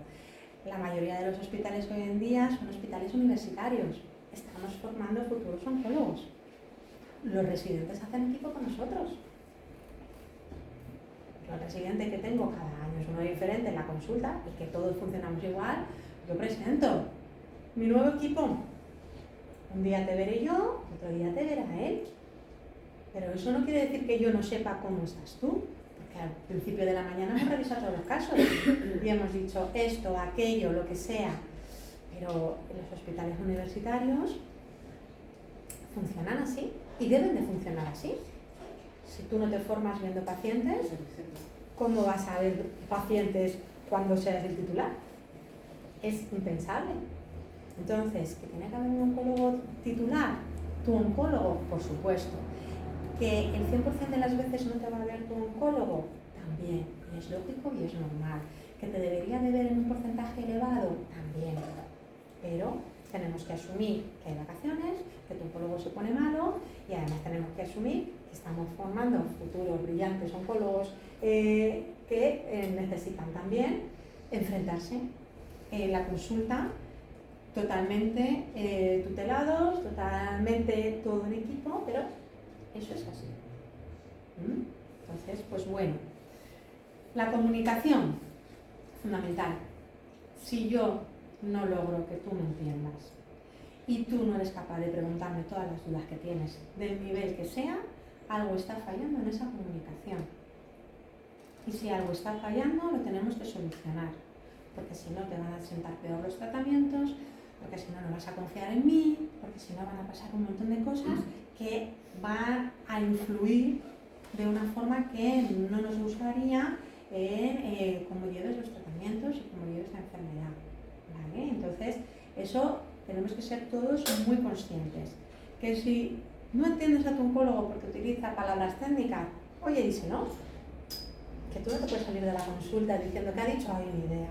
La mayoría de los hospitales hoy en día son hospitales universitarios. Estamos formando futuros oncólogos. Los residentes hacen equipo con nosotros. El residente que tengo cada año es uno diferente en la consulta y que todos funcionamos igual. Yo presento mi nuevo equipo. Un día te veré yo, otro día te verá él. Pero eso no quiere decir que yo no sepa cómo estás tú. Porque al principio de la mañana hemos revisado todos los casos y hemos dicho esto, aquello, lo que sea. Pero los hospitales universitarios funcionan así y deben de funcionar así. Si tú no te formas viendo pacientes, ¿cómo vas a ver pacientes cuando seas el titular? Es impensable. Entonces, ¿que tiene que haber un oncólogo titular? Tu oncólogo, por supuesto. ¿Que el 100% de las veces no te va a ver tu oncólogo? También. Y es lógico y es normal. ¿Que te debería de ver en un porcentaje elevado? También. Pero tenemos que asumir que hay vacaciones, que tu oncólogo se pone malo y además tenemos que asumir que estamos formando futuros brillantes oncólogos que necesitan también enfrentarse en la consulta totalmente tutelados, totalmente todo en equipo, pero eso es así. Entonces, pues bueno, la comunicación, fundamental. Si yo no logro que tú me entiendas y tú no eres capaz de preguntarme todas las dudas que tienes, del nivel que sea, algo está fallando en esa comunicación. Y si algo está fallando, lo tenemos que solucionar, porque si no te van a sentar peor los tratamientos, porque si no, no vas a confiar en mí, porque si no van a pasar un montón de cosas que van a influir de una forma que no nos gustaría en cómo lleves los tratamientos y cómo lleves la enfermedad. ¿Vale? Entonces, eso tenemos que ser todos muy conscientes. Que si no entiendes a tu oncólogo porque utiliza palabras técnicas, oye, díselo. Que tú no te puedes salir de la consulta diciendo que ha dicho, hay una idea.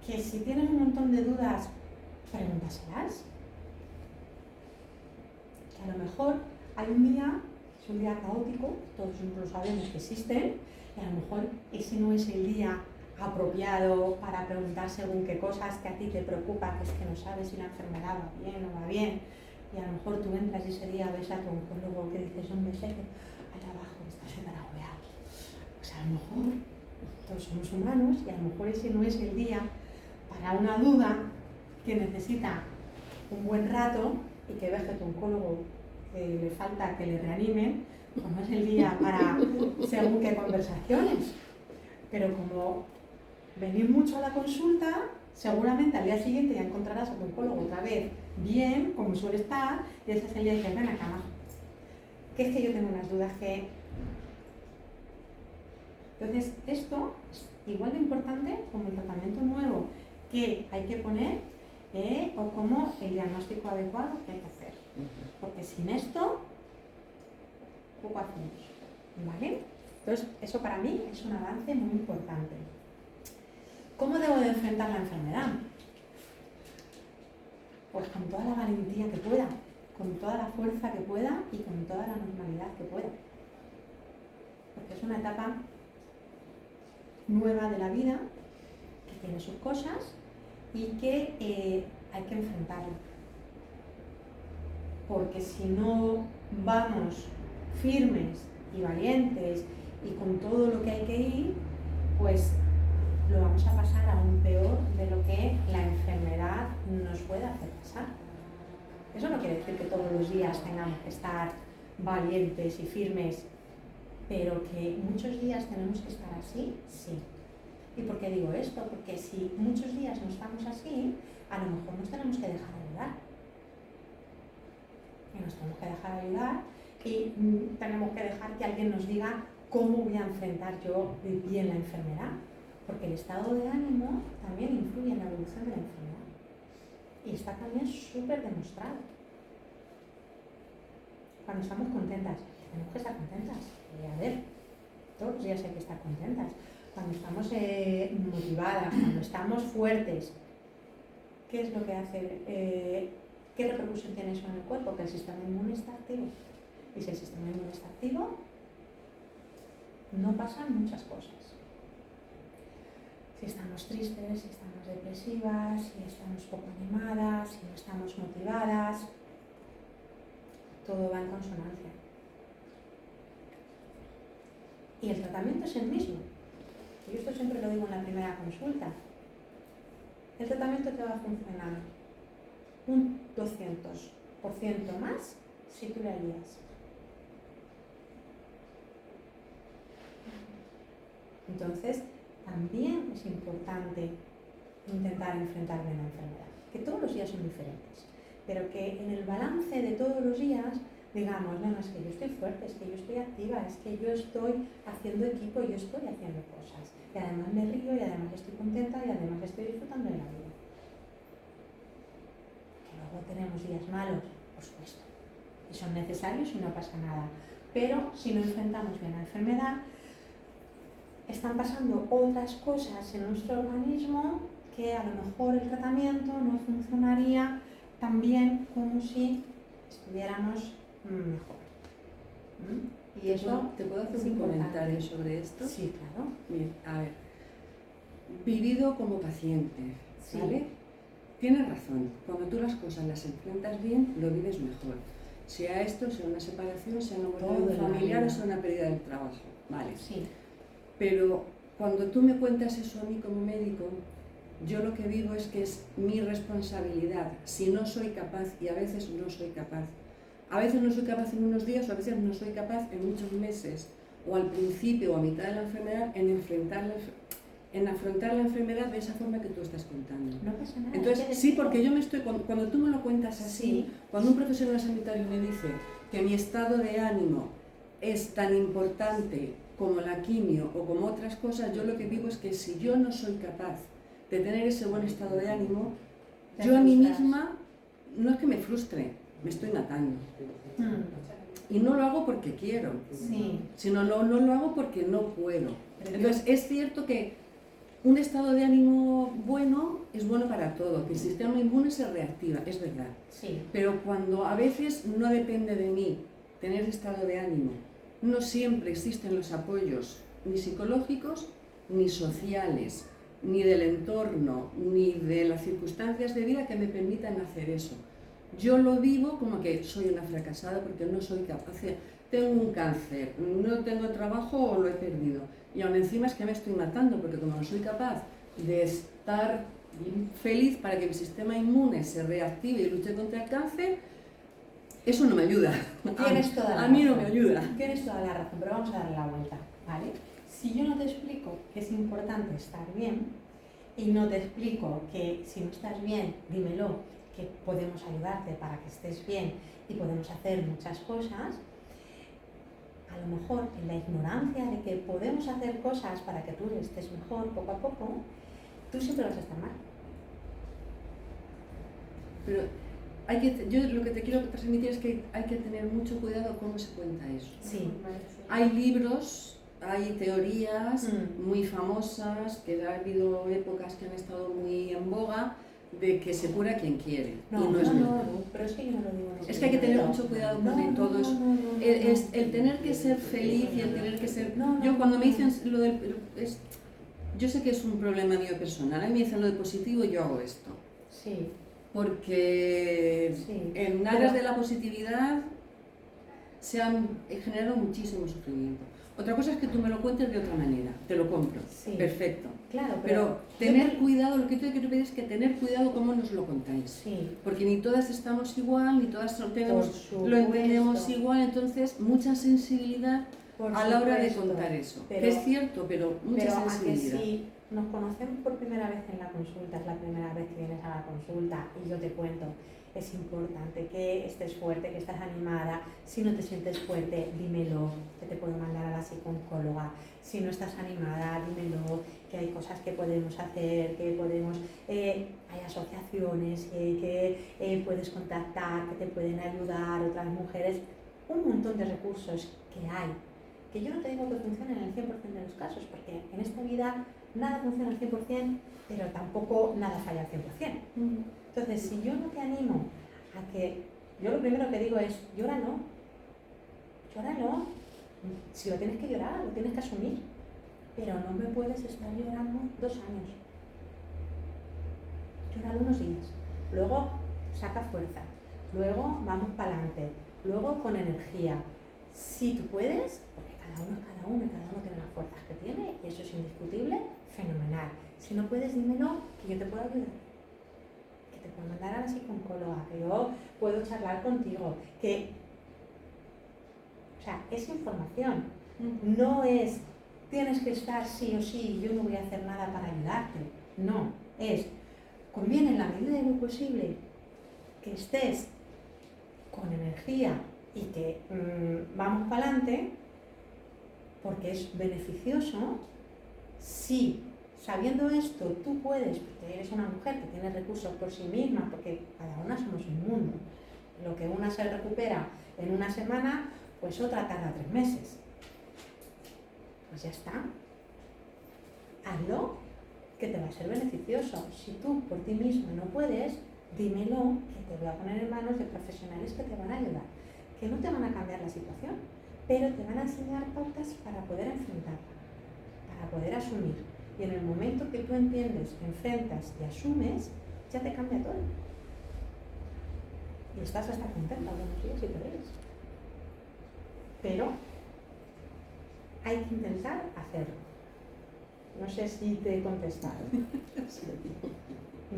Que si tienes un montón de dudas, pregúntaselas. Que a lo mejor hay un día, es un día caótico, todos lo sabemos que existen, y a lo mejor ese no es el día apropiado para preguntar según qué cosas que a ti te preocupa, que es que no sabes si la enfermedad va bien o va bien, y a lo mejor tú entras y ese día ves a tu oncólogo que dices, hombre, sé que allá abajo está súper agobiado. Pues a lo mejor todos somos humanos y a lo mejor ese no es el día para una duda que necesita un buen rato y que ves que tu oncólogo le falta que le reanimen, pues no es el día para según qué conversaciones. Pero como venís mucho a la consulta, seguramente al día siguiente ya encontrarás a tu oncólogo otra vez bien, como suele estar, y ese es el día que ven a cama. Que es que yo tengo unas dudas que... Entonces, esto es igual de importante como el tratamiento nuevo que hay que poner o como el diagnóstico adecuado que hay que hacer. Porque sin esto, poco hacemos. ¿Vale? Entonces, eso para mí es un avance muy importante. ¿Cómo debo de enfrentar la enfermedad? Pues con toda la valentía que pueda, con toda la fuerza que pueda y con toda la normalidad que pueda. Porque es una etapa nueva de la vida, que tiene sus cosas y que hay que enfrentarla. Porque si no vamos firmes y valientes y con todo lo que hay que ir, pues lo vamos a pasar aún peor de lo que la enfermedad nos puede hacer pasar. Eso no quiere decir que todos los días tengamos que estar valientes y firmes, pero que muchos días tenemos que estar así, sí. ¿Y por qué digo esto? Porque si muchos días no estamos así, a lo mejor nos tenemos que dejar ayudar. Y nos tenemos que dejar ayudar y tenemos que dejar que alguien nos diga cómo voy a enfrentar yo bien la enfermedad. Porque el estado de ánimo también influye en la evolución de la enfermedad. Y está también súper demostrado. Cuando estamos contentas, tenemos que estar contentas. Y a ver, todos los días hay que estar contentas. Cuando estamos motivadas, cuando estamos fuertes, ¿qué es lo que hace? ¿Qué repercusión tiene eso en el cuerpo? Que el sistema inmune está activo. Y si el sistema inmune está activo, no pasan muchas cosas. Si estamos tristes, si estamos depresivas, si estamos poco animadas, si no estamos motivadas, todo va en consonancia. Y el tratamiento es el mismo. Y esto siempre lo digo en la primera consulta. El tratamiento te va a funcionar un 200% más si tú le ayudas. Entonces, también es importante intentar enfrentar bien la enfermedad, que todos los días son diferentes, pero que en el balance de todos los días digamos, no, es que yo estoy fuerte, es que yo estoy activa, es que yo estoy haciendo equipo, yo estoy haciendo cosas, y además me río, y además estoy contenta, y además estoy disfrutando de la vida. Que luego tenemos días malos, por supuesto, y son necesarios y no pasa nada, pero si no enfrentamos bien la enfermedad, están pasando otras cosas en nuestro organismo que a lo mejor el tratamiento no funcionaría tan bien como si estuviéramos mejor. Y eso, ¿te puedo hacer un comentario sobre esto? Sí, claro. Bien, a ver. Vivido como paciente, Sí. ¿vale? Tienes razón, cuando tú las cosas las enfrentas bien, lo vives mejor. Sea esto, sea una separación, sea una muerte de un familiar o sea una pérdida del trabajo, ¿vale? Sí. Pero cuando tú me cuentas eso a mí como médico, yo lo que vivo es que es mi responsabilidad. Si no soy capaz, y a veces no soy capaz, a veces no soy capaz en unos días o a veces no soy capaz en muchos meses, o al principio o a mitad de la enfermedad, en afrontar la enfermedad de esa forma que tú estás contando. No pasa nada. Entonces, sí, porque yo me estoy, cuando tú me lo cuentas así, Sí. cuando un profesional sanitario me dice que mi estado de ánimo es tan importante como la quimio o como otras cosas, yo lo que digo es que si yo no soy capaz de tener ese buen estado de ánimo, Te yo a mí frustras. misma, no es que me frustre, me estoy matando. Mm, Y no lo hago porque quiero, sí, sino no lo hago porque no puedo. Entonces es cierto que un estado de ánimo bueno es bueno para todo, que el sistema inmune se reactiva, es verdad. sí, Pero cuando a veces no depende de mí tener estado de ánimo, no siempre existen los apoyos ni psicológicos, ni sociales, ni del entorno, ni de las circunstancias de vida que me permitan hacer eso. Yo lo vivo como que soy una fracasada porque no soy capaz de... Tengo un cáncer, no tengo trabajo o lo he perdido. Y aún encima es que me estoy matando porque como no soy capaz de estar feliz para que mi sistema inmune se reactive y luche contra el cáncer, eso no me ayuda. tienes toda la A mí no me razón. ayuda. Tienes toda la razón, pero vamos a darle la vuelta, ¿vale? Si yo no te explico que es importante estar bien y no te explico que si no estás bien, dímelo, que podemos ayudarte para que estés bien y podemos hacer muchas cosas, a lo mejor en la ignorancia de que podemos hacer cosas para que tú estés mejor poco a poco, tú siempre vas a estar mal. Pero yo lo que te quiero transmitir es que hay que tener mucho cuidado cómo se cuenta eso. Sí. Hay libros, hay teorías Mm. muy famosas, que ha habido épocas que han estado muy en boga, de que se cura quien quiere. y no es verdad. pero es que yo no lo digo. en Es ese que hay que tener sentido. mucho cuidado No, con no, todo no, eso. no, no, no, El tener que ser feliz y el tener que ser... No, no, Yo cuando me no. dicen lo del... yo sé que es un problema mío personal. A mí me dicen lo de positivo y yo hago esto. Sí, Porque sí. en aras de la positividad se han generado muchísimo sufrimiento. Otra cosa es que tú me lo cuentes de otra manera, te lo compro, Sí. perfecto. Claro, Pero tener cuidado, lo que yo te quiero pedir es que tener cuidado cómo nos lo contáis. Sí, Porque ni todas estamos igual, ni todas por tenemos, supuesto. lo entendemos igual, entonces mucha sensibilidad Por a la hora de supuesto. contar eso. Pero- Que es cierto, pero mucha Pero a que sensibilidad. si nos conocemos por primera vez en la consulta, es la primera vez que vienes a la consulta y yo te cuento, es importante que estés fuerte, que estés animada. Si no te sientes fuerte, dímelo, que te puedo mandar a la psicóloga. Si no estás animada, dímelo, que hay cosas que podemos hacer, que podemos, hay asociaciones que puedes contactar, que te pueden ayudar, otras mujeres, un montón de recursos que hay. Que yo no te digo que funcionen en el 100% de los casos, porque en esta vida nada funciona al 100%, pero tampoco nada falla al 100%. Entonces, si yo no te animo a que, yo lo primero que digo es, llóralo. Si lo tienes que llorar, lo tienes que asumir, pero no me puedes estar llorando 2 años. Llóralo unos días, luego saca fuerza, luego vamos para adelante, luego con energía. Si tú puedes, porque cada uno tiene las fuerzas que tiene y eso es indiscutible, fenomenal. Si no puedes, dímelo, que yo te puedo ayudar, que te puedo mandar a la psicóloga, que yo puedo charlar contigo, que... O sea, es información, no es tienes que estar sí o sí, yo no voy a hacer nada para ayudarte. No, es conviene en la medida de lo posible que estés con energía y que vamos para adelante, porque es beneficioso si sabiendo esto tú puedes, porque eres una mujer que tiene recursos por sí misma, porque cada una somos un mundo. Lo que una se recupera en una semana, pues otra tarda 3 meses. Pues ya está. Hazlo, que te va a ser beneficioso. Si tú por ti misma no puedes, dímelo, que te voy a poner en manos de profesionales que te van a ayudar. Que no te van a cambiar la situación, pero te van a enseñar pautas para poder enfrentarla, para poder asumir. Y en el momento que tú entiendes, enfrentas y asumes, ya te cambia todo. Y estás hasta contenta algunos días y te ves. Pero hay que intentar hacerlo. No sé si te he contestado.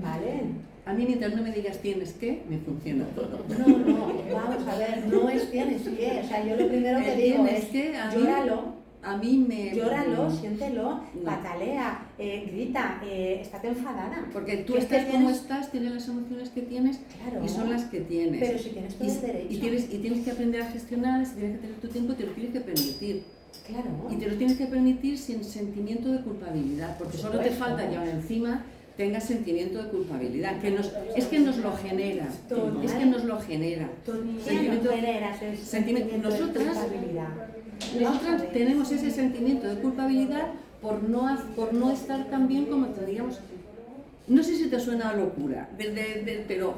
¿Vale? A mí mientras no me digas tienes que, me funciona todo. No, vamos a ver, no es tienes que. O sea, yo lo primero que digo Tienes es, que, a mí me... llóralo, siéntelo, No. patalea, grita, estate enfadada. Porque tú Que estás como tienes- estás, tienes las emociones que tienes Claro. y son las que tienes. Pero si tienes todo el derecho. y tienes que aprender a gestionar, si tienes que tener tu tiempo, te lo tienes que permitir. Claro. Y te lo tienes que permitir sin sentimiento de culpabilidad, porque Por solo te supuesto. falta y ahora encima tenga sentimiento de culpabilidad, es que nos lo genera, es que nos lo genera. Sentimiento, generas ese sentimiento nosotras- de culpabilidad. Nosotras tenemos ese sentimiento de culpabilidad por no estar tan bien como tendríamos. No sé si te suena a locura, pero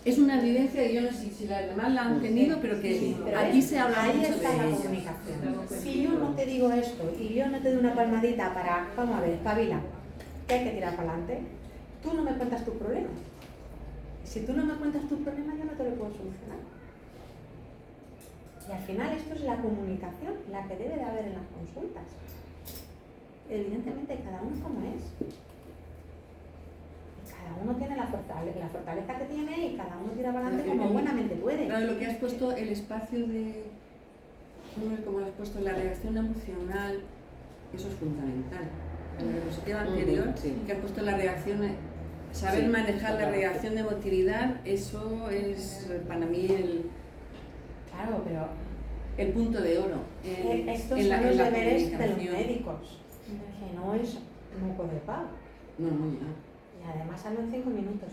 es una vivencia que yo no sé si las demás la han tenido, pero que Pero aquí se habla ahí mucho está de la ella. comunicación. Si yo no te digo esto y yo no te doy una palmadita para, vamos a ver, espabila, que hay que tirar para adelante, tú no me cuentas tus problemas. Si tú no me cuentas tus problemas, yo no te lo puedo solucionar. Y al final esto es la comunicación, la que debe de haber en las consultas. Evidentemente cada uno como es. Cada uno tiene la fortaleza que tiene y cada uno tira para adelante como buenamente puede. Claro, lo que has puesto, el espacio como lo has puesto, la reacción emocional, eso es fundamental. En la diapositiva anterior, que has puesto la reacción, saber manejar la reacción de emotividad, eso es para mí Claro, pero el punto de oro. estos en son los deberes de los comunicación. médicos, que no es moco de pavo. No, ya. Y además hazlo en 5 minutos.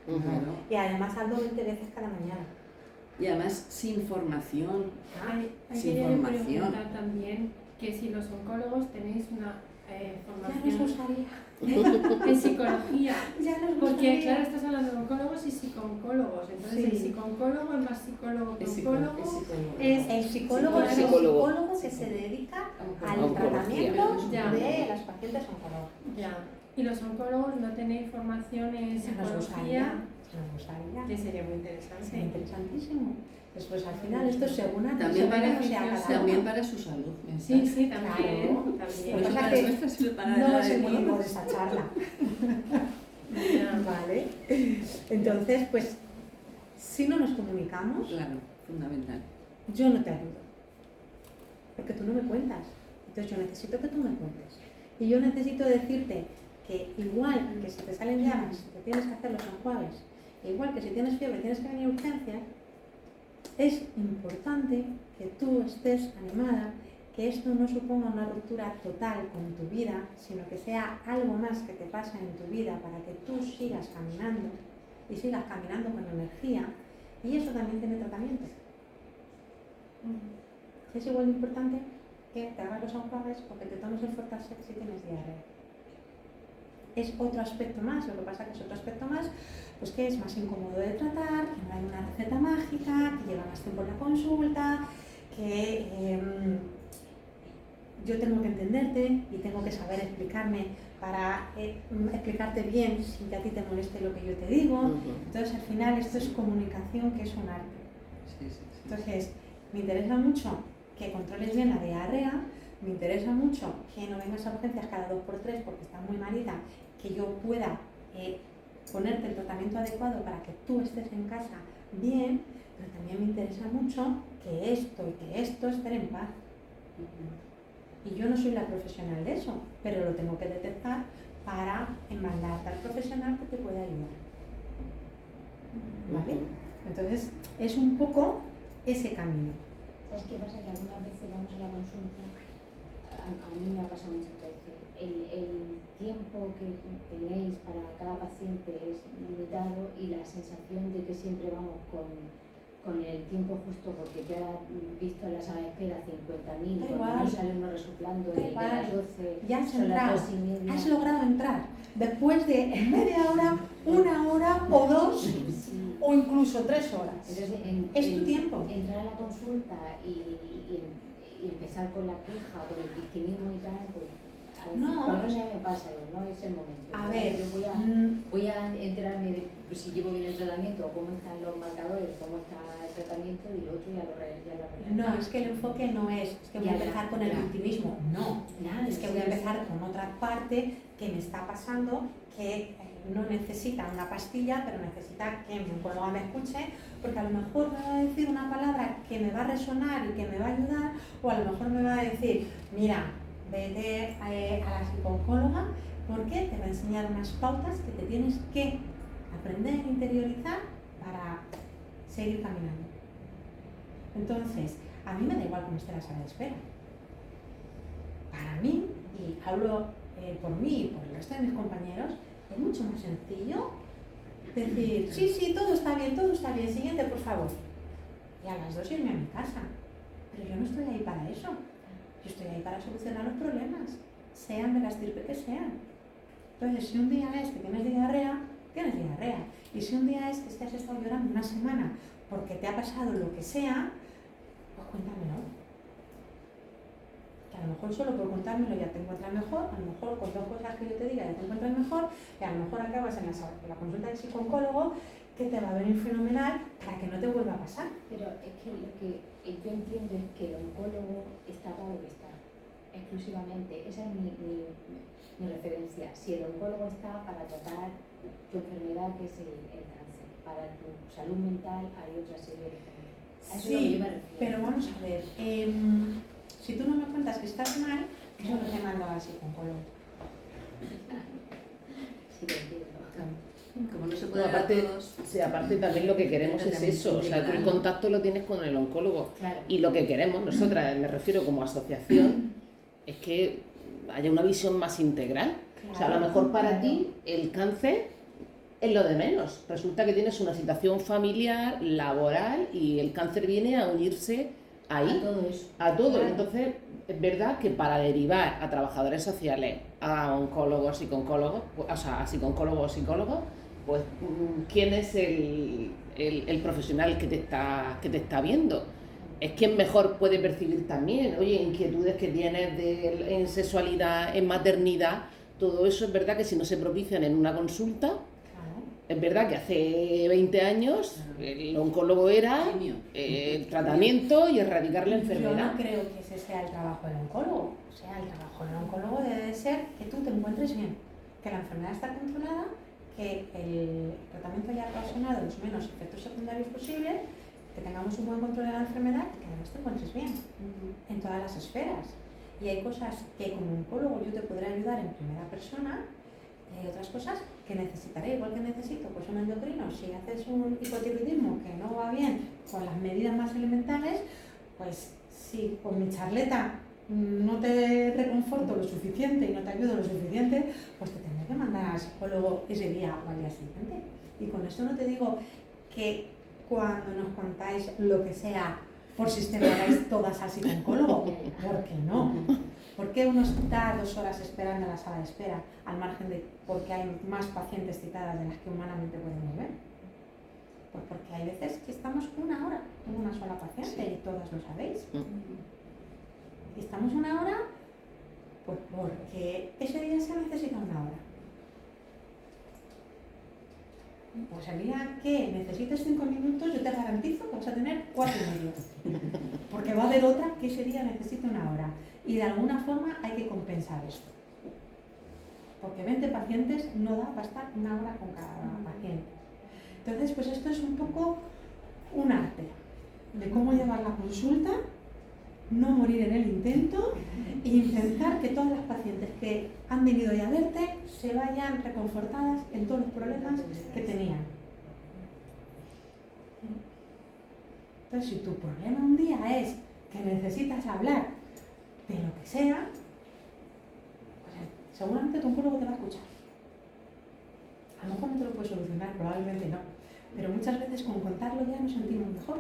Claro. Y además hazlo 20 veces cada mañana. Y además sin formación. Ahí Sin quería formación. preguntar también que si los oncólogos tenéis una Ya nos formación gustaría. en psicología. Ya nos Porque, gustaría. claro, estás hablando de oncólogos y psicooncólogos. Entonces, Sí. el psicooncólogo es más psicólogo que Es oncólogo. psicólogo. Es El psicólogo es el Psicólogo. psicólogo que se dedica al Oncología. tratamiento Ya. de las pacientes oncológicas. Ya. Y los oncólogos no tenéis formación en Ya nos psicología, gustaría. que sería muy Es interesante. interesantísimo. Después al final esto es según a También para, o sea, cada también uno. para su salud mental. Sí, también. Claro. también. Lo que Pero pasa para que nuestra salud, para No la es de el todos. tiempo de esta charla. Ya. Vale. Entonces, pues, si no nos comunicamos, Claro, fundamental. yo no te ayudo. Porque tú no me cuentas. Entonces yo necesito que tú me cuentes. Y yo necesito decirte que igual que si te salen llagas, te tienes que hacer los enjuagues, igual que si tienes fiebre tienes que venir a urgencias, es importante que tú estés animada, que esto no suponga una ruptura total con tu vida, sino que sea algo más que te pasa en tu vida para que tú sigas caminando y sigas caminando con energía, y eso también tiene tratamiento. Es igual de importante que te hagas los enjuagues o que te tomes el Fortasex si tienes diarrea. Es otro aspecto más, lo que pasa que es otro aspecto más, pues que es más incómodo de tratar, que no hay una receta mágica, que lleva más tiempo en la consulta, que yo tengo que entenderte y tengo que saber explicarme para explicarte bien sin que a ti te moleste lo que yo te digo. Entonces al final esto es comunicación, que es un arte. Sí. Entonces me interesa mucho que controles bien la diarrea, me interesa mucho que no vengas a urgencias cada 2x3 porque estás muy malita, que yo pueda ponerte el tratamiento adecuado para que tú estés en casa bien, pero también me interesa mucho que esto y que esto estén en paz. Y yo no soy la profesional de eso, pero lo tengo que detectar para mandarte al profesional que te pueda ayudar. ¿Vale? Entonces es un poco ese camino. ¿Sabes qué pasa? Que algunas veces vamos a la consulta, a mí me ha pasado muchas veces, el tiempo que tenéis para cada paciente es limitado y la sensación de que siempre vamos con el tiempo justo porque te ha visto en la sala de espera 50.000, Da porque igual. no sale uno resoplando Da de igual. las 12, Ya has son las entrado, 2:30. has logrado entrar. Después de media hora, 1 hora o 2 Sí. o incluso 3 horas. Entonces, Es tu tiempo. Entrar a la consulta y empezar con la queja, con el victimismo y tal, pues a veces, No. por lo menos a mí me pasa, no es el momento. A Entonces, ver, yo voy a enterarme de pues, si llevo bien el tratamiento, cómo están los marcadores, cómo está el tratamiento y lo otro ya lo arreglo. no, es que el enfoque no es que voy a Ya, empezar con el ya. victimismo, no. Nada, Es que voy a empezar con otra parte que me está pasando, que no necesita una pastilla, pero necesita que mi oncóloga me escuche, porque a lo mejor me va a decir una palabra que me va a resonar y que me va a ayudar, o a lo mejor me va a decir, mira, vete a la psicooncóloga porque te va a enseñar unas pautas que te tienes que aprender a interiorizar para seguir caminando. Entonces, a mí me da igual cómo esté la sala de espera. Para mí, y hablo por mí y por el resto de mis compañeros, Es mucho más sencillo decir, sí, todo está bien, siguiente, por favor. Y a las 2 irme a mi casa. Pero yo no estoy ahí para eso. Yo estoy ahí para solucionar los problemas, sean de la estirpe que sean. Entonces, si un día es que tienes diarrea, tienes diarrea. Y si un día es que has estado llorando una semana porque te ha pasado lo que sea, pues cuéntamelo. Que a lo mejor solo por contármelo ya te encuentras mejor, a lo mejor con 2 cosas que yo te diga ya te encuentras mejor, y a lo mejor acabas en la consulta del psicooncólogo que te va a venir fenomenal para que no te vuelva a pasar. Pero es que lo que yo entiendo es que el oncólogo está para lo que está, exclusivamente. Esa es mi referencia. Si el oncólogo está para tratar tu enfermedad, que es el cáncer, para tu salud mental hay otra serie de cosas. A eso es lo que yo me refiero. Pero vamos a ver, si tú no me cuentas que estás mal, yo no te mando al psicooncólogo. Sí, lo entiendo. Como no se No, puede aparte, a todos. sí, aparte también lo que queremos es eso, o sea, tú el contacto lo tienes con el oncólogo Claro. y lo que queremos nosotras, me refiero como asociación, es que haya una visión más integral. O sea, a lo mejor para ti el cáncer es lo de menos. Resulta que tienes una situación familiar, laboral y el cáncer viene a unirse ahí, A todo eso. a todo. Claro. Entonces, es verdad que para derivar a trabajadores sociales, a oncólogos, psicooncólogos, o sea, a psicooncólogos o psicólogos, pues ¿quién es el profesional que te está viendo? Es quien mejor puede percibir también, oye, inquietudes que tienes en sexualidad, en maternidad, todo eso es verdad que si no se propician en una consulta, Claro. es verdad que hace 20 años el oncólogo era el tratamiento y erradicar la Yo enfermedad. no creo que ese sea el trabajo del oncólogo. O sea, el trabajo del oncólogo debe de ser que tú te encuentres bien, que la enfermedad está controlada, que el tratamiento haya ocasionado los menos efectos secundarios posibles, que tengamos un buen control de la enfermedad y que además te encuentres bien en todas las esferas. Y hay cosas que como oncólogo yo te podré ayudar en primera persona, y hay otras cosas que necesitaré, igual que necesito pues un endocrino. Si haces un hipotiroidismo que no va bien con las medidas más elementales, pues si con mi charleta no te reconforto lo suficiente y no te ayudo lo suficiente, pues te tendré que mandar al psicólogo ese día o al día siguiente. Y con esto no te digo que cuando nos contáis lo que sea por sistema vais todas al psicooncólogo, ¿por qué no? ¿Por qué uno está 2 horas esperando en la sala de espera al margen de porque hay más pacientes citadas de las que humanamente podemos ver? Pues porque hay veces que estamos 1 hora con una sola paciente y todas lo sabéis. Y estamos 1 hora pues porque ese día se necesita 1 hora. Pues el día que necesites 5 minutos, yo te garantizo que vas a tener 4 y medio. Porque va a haber otra que ese día necesita 1 hora. Y de alguna forma hay que compensar esto. Porque 20 pacientes no da para estar 1 hora con cada paciente. Entonces, pues esto es un poco un arte de cómo llevar la consulta, no morir en el intento e intentar que todas las pacientes que han venido ya a verte se vayan reconfortadas en todos los problemas que tenían. Entonces, si tu problema un día es que necesitas hablar de lo que sea, pues seguramente tu oncólogo te va a escuchar. A lo mejor no te lo puede solucionar, probablemente no, pero muchas veces con contarlo ya nos sentimos mejor.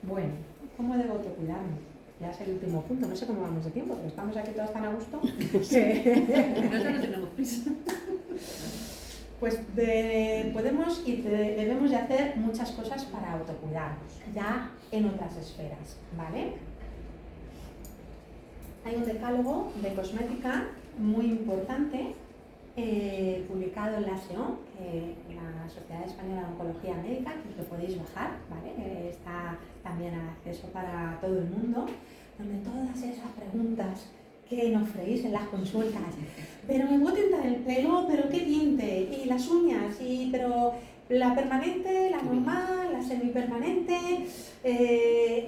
Bueno, ¿cómo debo autocuidarme? Ya es el último punto, no sé cómo vamos de tiempo, pero estamos aquí todas tan a gusto que... Nosotros no tenemos prisa. Pues podemos y debemos de hacer muchas cosas para autocuidarnos, ya en otras esferas, ¿vale? Hay un decálogo de cosmética muy importante, publicado en la SEO, la Sociedad Española de Oncología Médica, que os lo podéis bajar, ¿vale? Está también a acceso para todo el mundo, donde todas esas preguntas que nos freís en las consultas, pero me puedo tintar el pelo, pero ¿qué tinte? Y las uñas, pero la permanente, la normal, la semipermanente,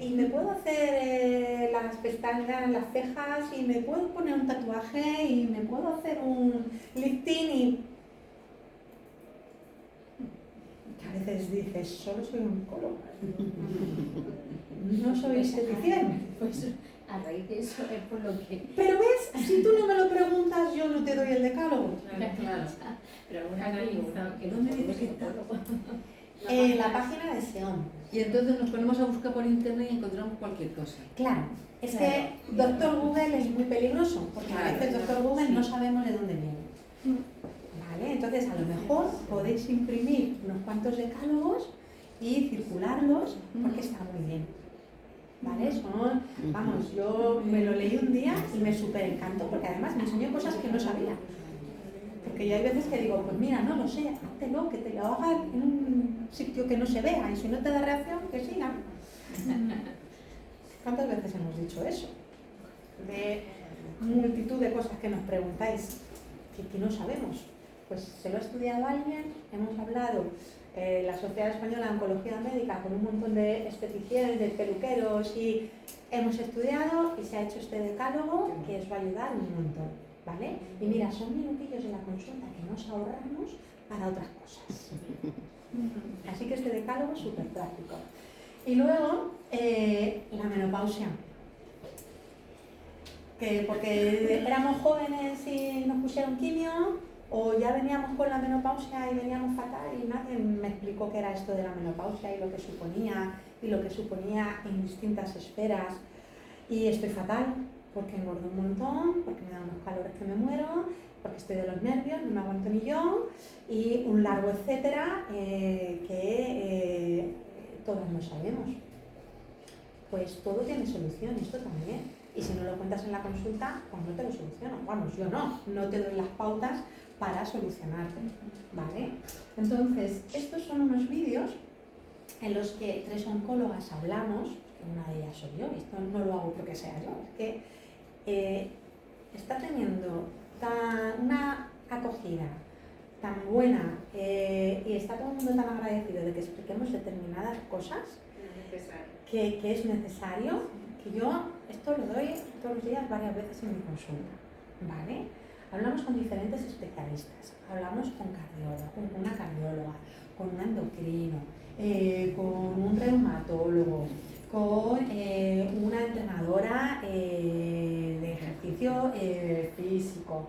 y me puedo hacer las pestañas, las cejas, y me puedo poner un tatuaje, y me puedo hacer un lifting, y que a veces dices, solo soy oncóloga, no soy esteticien. Pues a raíz de eso es por lo que... Pero ves, Si tú no me lo preguntas, yo no te doy el decálogo. Claro. Pero alguna Canalizado. que ¿Dónde dice que está? En la página de SEOM. Y entonces nos ponemos a buscar por internet y encontramos cualquier cosa. Claro, es Claro. que Doctor Google es muy peligroso, porque a Claro, veces Doctor Google sí. no sabemos de dónde viene. ¿Vale? Entonces, a lo mejor podéis imprimir unos cuantos decálogos y circularlos, porque está muy bien. ¿Vale? Son, vamos, yo me lo leí un día y me súper encantó, porque además me enseñó cosas que no sabía. Porque yo hay veces que digo, pues mira, no lo sé, háztelo, que te lo hagan en un sitio que no se vea, y si no te da reacción, que sigan. ¿Cuántas veces hemos dicho eso? De multitud de cosas que nos preguntáis, que no sabemos. Pues se lo ha estudiado alguien, hemos hablado, la Sociedad Española de Oncología Médica, con un montón de esteticienses, de peluqueros, y hemos estudiado y se ha hecho este decálogo que os va a ayudar un montón. ¿Vale? Y mira, son minutillos de la consulta que nos ahorramos para otras cosas. Así que este decálogo es súper práctico. Y luego, la menopausia. Que porque éramos jóvenes y nos pusieron quimio, o ya veníamos con la menopausia y veníamos fatal y nadie me explicó qué era esto de la menopausia y lo que suponía en distintas esferas. Y estoy fatal, porque engordo un montón, porque me dan unos calores que me muero, porque estoy de los nervios, no me aguanto ni yo, y un largo etcétera que todos lo sabemos. Pues todo tiene solución, esto también. Y si no lo cuentas en la consulta, pues no te lo soluciono. Vamos, yo no te doy las pautas para solucionarte, ¿vale? Entonces, estos son unos vídeos en los que 3 oncólogas hablamos, que una de ellas soy yo, y esto no lo hago porque sea yo, es que está teniendo una acogida tan buena y está todo el mundo tan agradecido de que expliquemos determinadas cosas que es necesario, que yo esto lo doy todos los días varias veces en mi consulta, ¿vale? Hablamos con diferentes especialistas, hablamos con una cardióloga, con un endocrino, con un reumatólogo, con una entrenadora de ejercicio físico,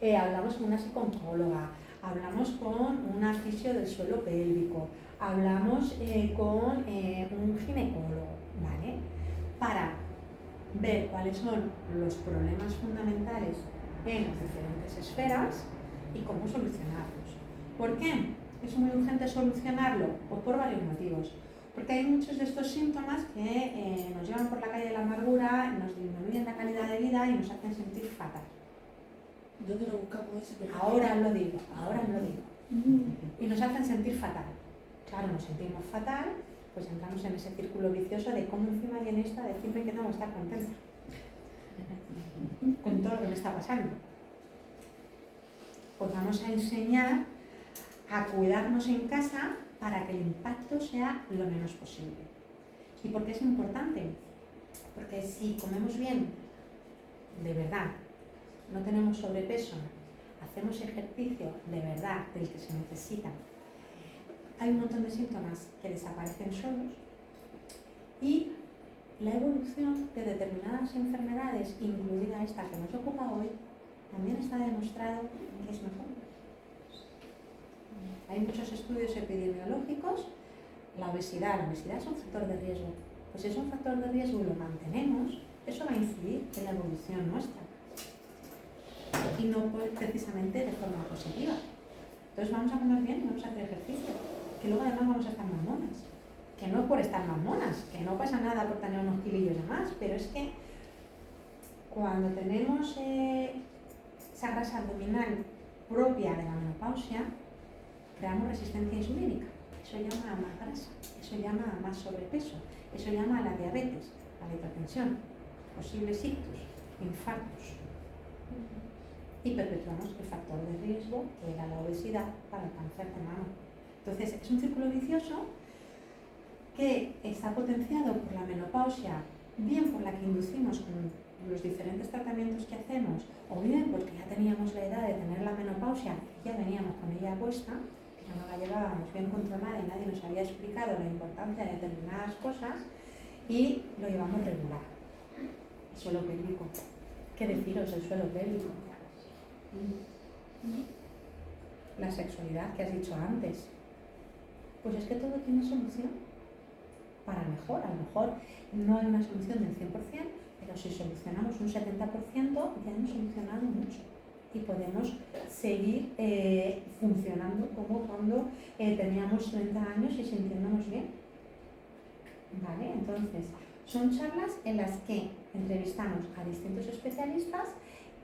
hablamos con una psicóloga, hablamos con una fisio del suelo pélvico, hablamos con un ginecólogo, ¿vale? Para ver cuáles son los problemas fundamentales en las diferentes esferas y cómo solucionarlos. ¿Por qué es muy urgente solucionarlo? Pues por varios motivos. Porque hay muchos de estos síntomas que nos llevan por la calle de la amargura, nos disminuyen la calidad de vida y nos hacen sentir fatal. ¿Dónde lo buscamos ese? Ahora lo digo. Y nos hacen sentir fatal. Claro, nos sentimos fatal, pues entramos en ese círculo vicioso de cómo encima viene esta de decirme que tengo que estar contenta con todo lo que me está pasando. Pues vamos a enseñar a cuidarnos en casa para que el impacto sea lo menos posible. ¿Y por qué es importante? Porque si comemos bien, de verdad, no tenemos sobrepeso, hacemos ejercicio de verdad del que se necesita, hay un montón de síntomas que desaparecen solos y la evolución de determinadas enfermedades, incluida esta que nos ocupa hoy, también está demostrado que es mejor. Hay muchos estudios epidemiológicos. La obesidad es un factor de riesgo. Pues si es un factor de riesgo y lo mantenemos, eso va a influir en la evolución nuestra. Y no precisamente de forma positiva. Entonces vamos a comer bien y vamos a hacer ejercicio. Que luego además vamos a estar más monas. Que no por estar más monas, que no pasa nada por tener unos kilillos de más, pero es que cuando tenemos esa grasa abdominal propia de la menopausia, creamos resistencia insulínica. Eso llama a más grasa, eso llama a más sobrepeso, eso llama a la diabetes, a la hipertensión, posibles ictus, infartos. Y perpetuamos el factor de riesgo, que era la obesidad, para el cáncer de mama. Entonces, es un círculo vicioso que está potenciado por la menopausia, bien por la que inducimos con los diferentes tratamientos que hacemos, o bien porque ya teníamos la edad de tener la menopausia, ya veníamos con ella puesta, que no la llevábamos bien controlada y nadie nos había explicado la importancia de determinadas cosas, y lo llevamos regular. Suelo pélvico, ¿Qué deciros del suelo pélvico? La sexualidad que has dicho antes. Pues es que todo tiene solución para mejor. A lo mejor no hay una solución del 100%, pero si solucionamos un 70% ya hemos solucionado mucho y podemos seguir funcionando como cuando teníamos 30 años y sintiéndonos bien. ¿Vale? Entonces, son charlas en las que entrevistamos a distintos especialistas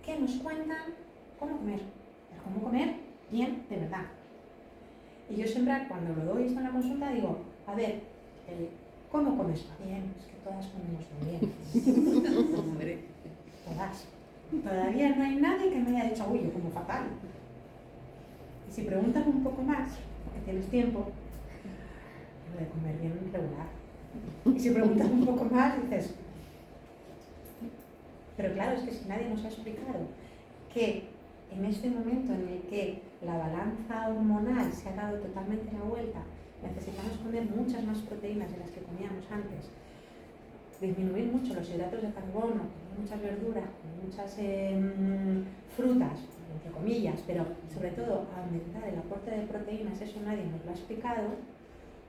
que nos cuentan cómo comer bien de verdad. Y yo siempre cuando lo doy esto en la consulta digo, a ver, ¿cómo comes bien? Es que todas comemos muy bien. Hombre. Todas. Todavía no hay nadie que me haya dicho, uy, yo como fatal. Y si preguntas un poco más, porque tienes tiempo, lo de comer bien regular. Y si preguntas un poco más, dices, pero claro, es que si nadie nos ha explicado que en este momento en el que la balanza hormonal se ha dado totalmente la vuelta, necesitamos comer muchas más proteínas de las que comíamos antes, disminuir mucho los hidratos de carbono, comer muchas verduras, comer muchas frutas, entre comillas, pero sobre todo aumentar el aporte de proteínas, eso nadie nos lo ha explicado,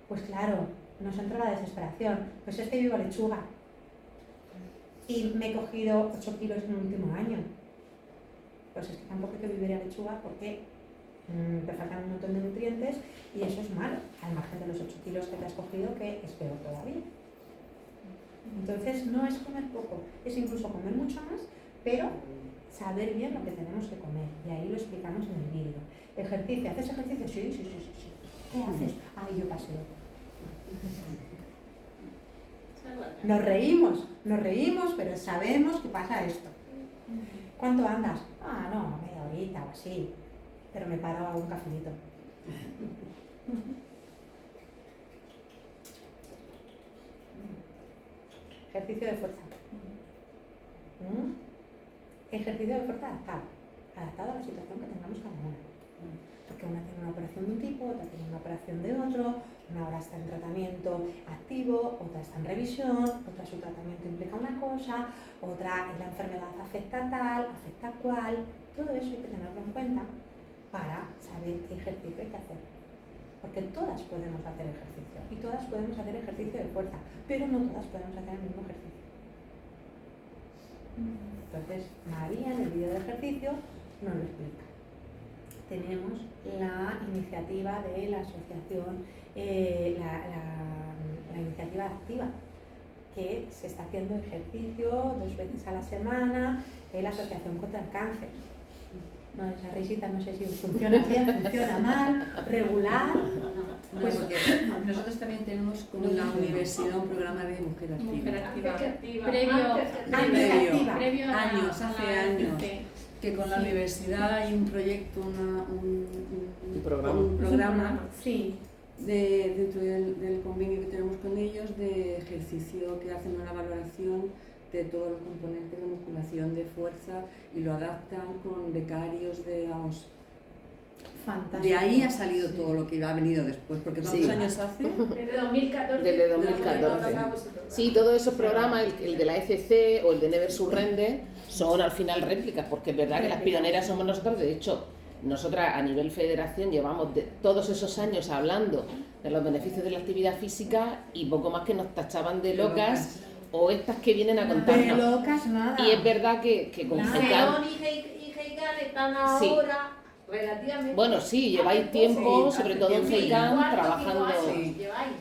pues claro, nos entra la desesperación. Pues es que vivo lechuga y me he cogido 8 kilos en el último año. Pues es que tampoco hay que vivir a lechuga porque te faltan un montón de nutrientes y eso es malo, al margen de los 8 kilos que te has cogido, que es peor todavía. Entonces no es comer poco, es incluso comer mucho más, pero saber bien lo que tenemos que comer. Y ahí lo explicamos en el vídeo. Ejercicio, ¿haces ejercicio? Sí. ¿Qué haces? Ay, yo paseo. Nos reímos, pero sabemos que pasa esto. ¿Cuánto andas? Ah, no, media horita o así, pero me paro a un cafelito. Ejercicio de fuerza. Ejercicio de fuerza adaptado a la situación que tengamos cada una. Porque una tiene una operación de un tipo, otra tiene una operación de otro, una ahora está en tratamiento activo, otra está en revisión, otra su tratamiento implica una cosa, otra la enfermedad afecta tal, afecta cual. Todo eso hay que tenerlo en cuenta para saber qué ejercicio hay que hacer. Porque todas podemos hacer ejercicio y todas podemos hacer ejercicio de fuerza, pero no todas podemos hacer el mismo ejercicio. Entonces, María en el vídeo de ejercicio nos lo explica. Tenemos la iniciativa de la asociación, la iniciativa activa, que se está haciendo ejercicio 2 veces a la semana en la Asociación contra el Cáncer. No, esa risita no sé si funciona bien, funciona mal, regular. Pues porque nosotros también tenemos con la universidad un programa de mujer activa. Previo años, hace años. Que con la universidad hay un proyecto, un programa dentro del convenio que tenemos con ellos de ejercicio, que hacen una valoración de todos los componentes de musculación de fuerza y lo adaptan con becarios de, vamos, fantástico. De ahí ha salido todo lo que ha venido después, porque ¿cuántos años hace? Desde 2014. Desde 2014. Sí, todos esos programas, el de la ECC o el de Never Surrender, son al final réplicas, porque es verdad que las pioneras somos nosotros. De hecho, nosotras a nivel federación llevamos todos esos años hablando de los beneficios de la actividad física y poco más que nos tachaban de locas o estas que vienen a contarnos. De locas nada. Y es verdad que con León y Heikan están ahora relativamente... Bueno, sí, lleváis tiempo, sobre todo en Heikan, trabajando...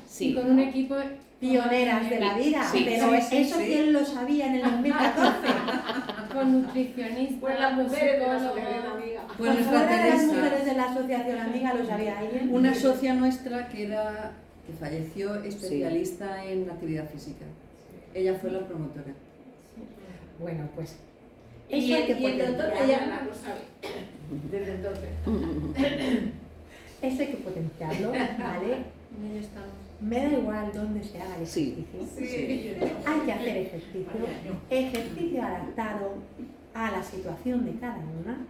Sí. Y con un equipo pioneras de la vida, pero eso ¿quién lo sabía en el 2014? Con nutricionistas, pues las mujeres de la asociación amiga. Pues nuestra las Teresa, mujeres de la asociación amiga, ¿lo sabía alguien? una socia nuestra que falleció, especialista en actividad física. Ella fue la promotora. Bueno, pues Y eso hay que el doctor potenciarlo. ella lo sabe, desde entonces. Eso hay que potenciarlo, ¿vale? En ello estamos. Me da igual dónde se haga el ejercicio. Hay que hacer ejercicio adaptado a la situación de cada una,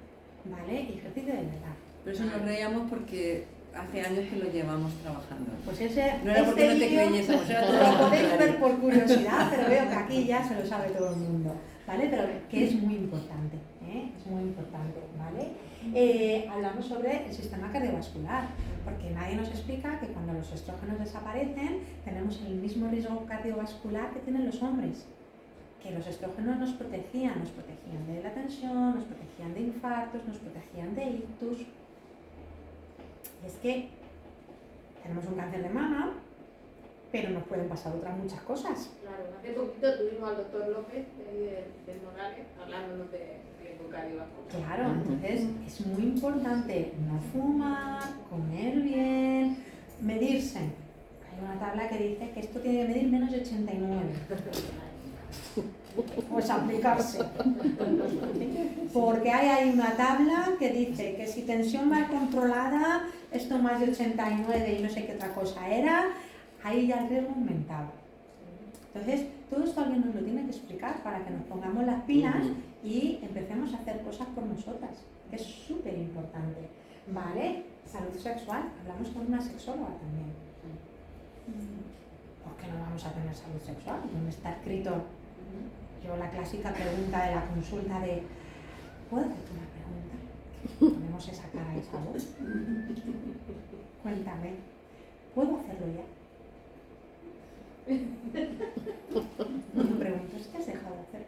¿vale? Ejercicio de verdad. Por eso nos reíamos porque hace años que lo llevamos trabajando. Pues No era porque no te vídeo creyésemos, era todo lo lo podéis ver contrario. por curiosidad, pero veo que aquí ya se lo sabe todo el mundo. ¿vale? Pero que es muy importante, es muy importante, ¿vale? Hablamos sobre el sistema cardiovascular, porque nadie nos explica que cuando los estrógenos desaparecen tenemos el mismo riesgo cardiovascular que tienen los hombres. Que los estrógenos nos protegían de la tensión, nos protegían de infartos, nos protegían de ictus. Y es que tenemos un cáncer de mama, pero nos pueden pasar otras muchas cosas. Claro, hace poquito tuvimos al doctor López de Morales hablándonos de riesgo cardiovascular. Claro, entonces es muy importante no fumar, comer bien, medirse. Hay una tabla que dice que esto tiene que medir menos de 89. Pues aplicarse. Porque hay una tabla que dice que si tensión mal controlada, esto más de 89 y no sé qué otra cosa era, ahí ya el riesgo aumentaba. Entonces, todo esto alguien nos lo tiene que explicar para que nos pongamos las pilas y empecemos a hacer cosas por nosotras, que es súper importante. ¿Vale? Salud sexual, hablamos con una sexóloga también. ¿Por qué no vamos a tener salud sexual? ¿Dónde está escrito? Yo la clásica pregunta de la consulta de ¿puedo hacerte una pregunta? Ponemos esa cara y esa voz. Cuéntame, ¿puedo hacerlo ya? No me preguntes, ¿qué has dejado de hacer?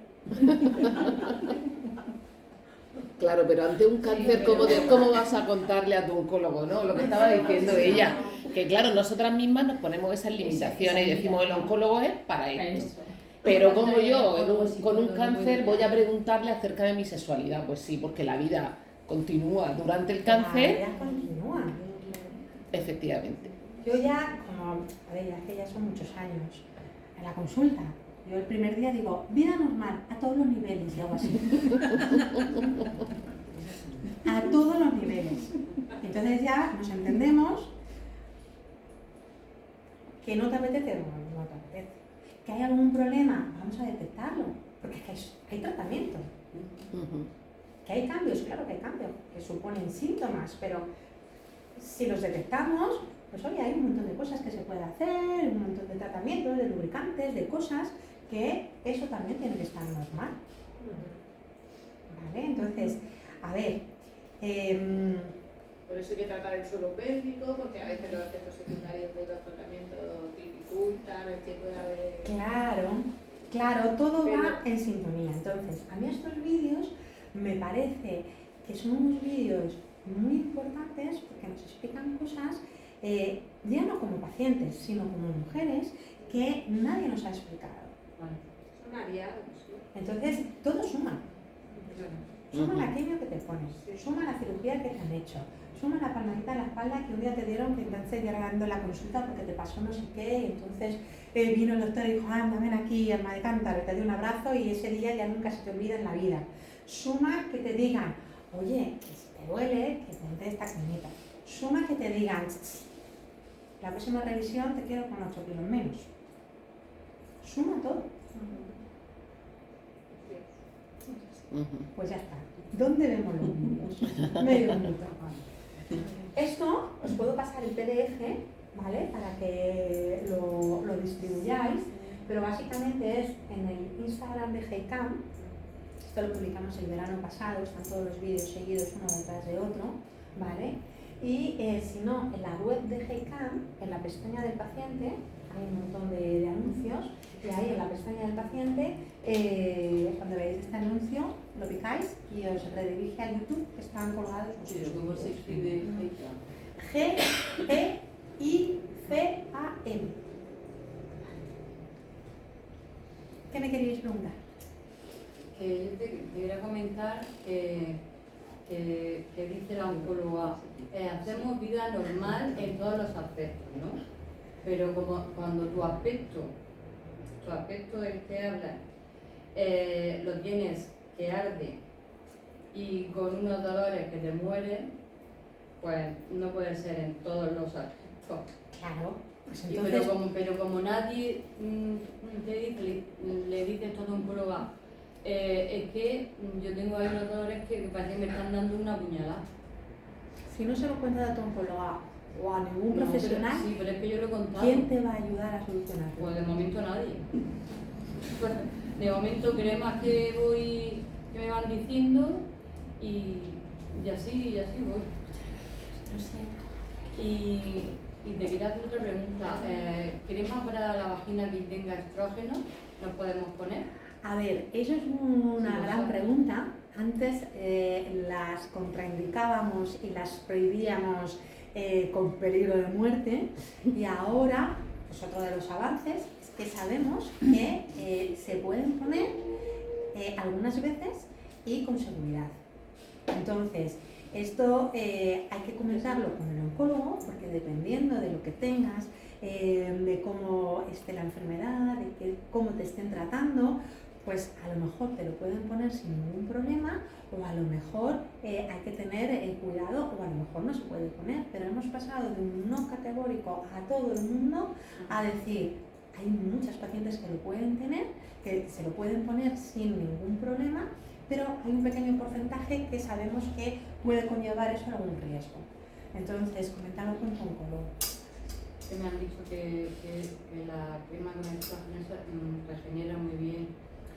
Claro, pero ante un cáncer, ¿cómo vas a contarle a tu oncólogo, ¿no? Lo que estaba diciendo ella, que claro, nosotras mismas nos ponemos esas limitaciones y decimos el oncólogo es para esto. Pero como yo, con un cáncer, voy a preguntarle acerca de mi sexualidad. Pues sí, porque la vida continúa durante el cáncer. La vida continúa. Efectivamente. Yo ya, a ver, ya que ya son muchos años, en la consulta, yo el primer día digo, vida normal, a todos los niveles, y hago así. A todos los niveles. Entonces ya nos entendemos que no te apetece, no te apetece. Que hay algún problema, vamos a detectarlo, porque es que hay tratamiento. Que hay cambios, claro que hay cambios, que suponen síntomas, pero si los detectamos, pues oye, hay un montón de cosas que se puede hacer, un montón de tratamientos, de lubricantes, de cosas, que eso también tiene que estar normal. ¿Vale? Entonces, a ver, por eso hay que tratar el suelo pélvico, porque a veces los efectos secundarios de los tratamientos dificultan el que pueda haber... Claro, todo va en sintonía. Entonces, a mí estos vídeos me parece que son unos vídeos muy importantes porque nos explican cosas, ya no como pacientes, sino como mujeres, que nadie nos ha explicado. Son aliados. Entonces, todo suma. Suma la quimio que te pones, suma la cirugía que te han hecho, suma la palmadita en la espalda que un día te dieron que entonces llegando la consulta porque te pasó no sé qué, y entonces vino el doctor y dijo, anda, ven aquí, alma de cántaro, te dio un abrazo y ese día ya nunca se te olvida en la vida. Suma que te digan, oye, que si te duele, que ponte esta cremita. Suma que te digan, la próxima revisión te quiero con 8 kilos menos. Suma todo. Pues ya está. ¿Dónde vemos los vídeos? Medio minuto. Esto os puedo pasar el PDF, ¿vale? Para que lo distribuyáis, pero básicamente es en el Instagram de HeyCam. Esto lo publicamos el verano pasado, están todos los vídeos seguidos uno detrás de otro, ¿vale? Y si no, en la web de HeyCam, en la pestaña del paciente, hay un montón de anuncios, y ahí en la pestaña del paciente, cuando veáis este anuncio, lo picáis y os redirige a YouTube, que están colgados. ¿Cómo se escribe Geicam? ¿Qué me queríais preguntar? Que yo te quería comentar que dice la oncóloga, hacemos vida normal en todos los aspectos, ¿no? Pero como cuando tu aspecto del que hablas, lo tienes que arde y con unos dolores que te mueren, pues no puede ser en todos los aspectos. Claro, pues entonces... pero como nadie le dice esto a tu oncóloga, es que yo tengo ahí unos dolores que parece que me están dando una puñalada. Si no se lo cuentas a tu oncóloga o a ningún profesional, pero es que yo lo he contado. ¿Quién te va a ayudar a solucionarlo? Pues de momento nadie. de momento cremas que me van diciendo y así voy. Lo siento. Y te quería hacer otra pregunta. ¿Crema para la vagina que tenga estrógeno nos podemos poner? A ver, eso es una gran pregunta. Antes las contraindicábamos y las prohibíamos con peligro de muerte, y ahora, pues otro de los avances es que sabemos que se pueden poner algunas veces y con seguridad. Entonces, esto hay que comentarlo con el oncólogo, porque dependiendo de lo que tengas, de cómo esté la enfermedad, de cómo te estén tratando, pues a lo mejor te lo pueden poner sin ningún problema, o a lo mejor hay que tener cuidado, o a lo mejor no se puede poner. Pero hemos pasado de un no categórico a todo el mundo a decir, hay muchas pacientes que lo pueden tener, que se lo pueden poner sin ningún problema, pero hay un pequeño porcentaje que sabemos que puede conllevar eso a algún riesgo. Entonces, coméntalo con tu oncólogo. Que me han dicho que la crema con estrógenos regenera muy bien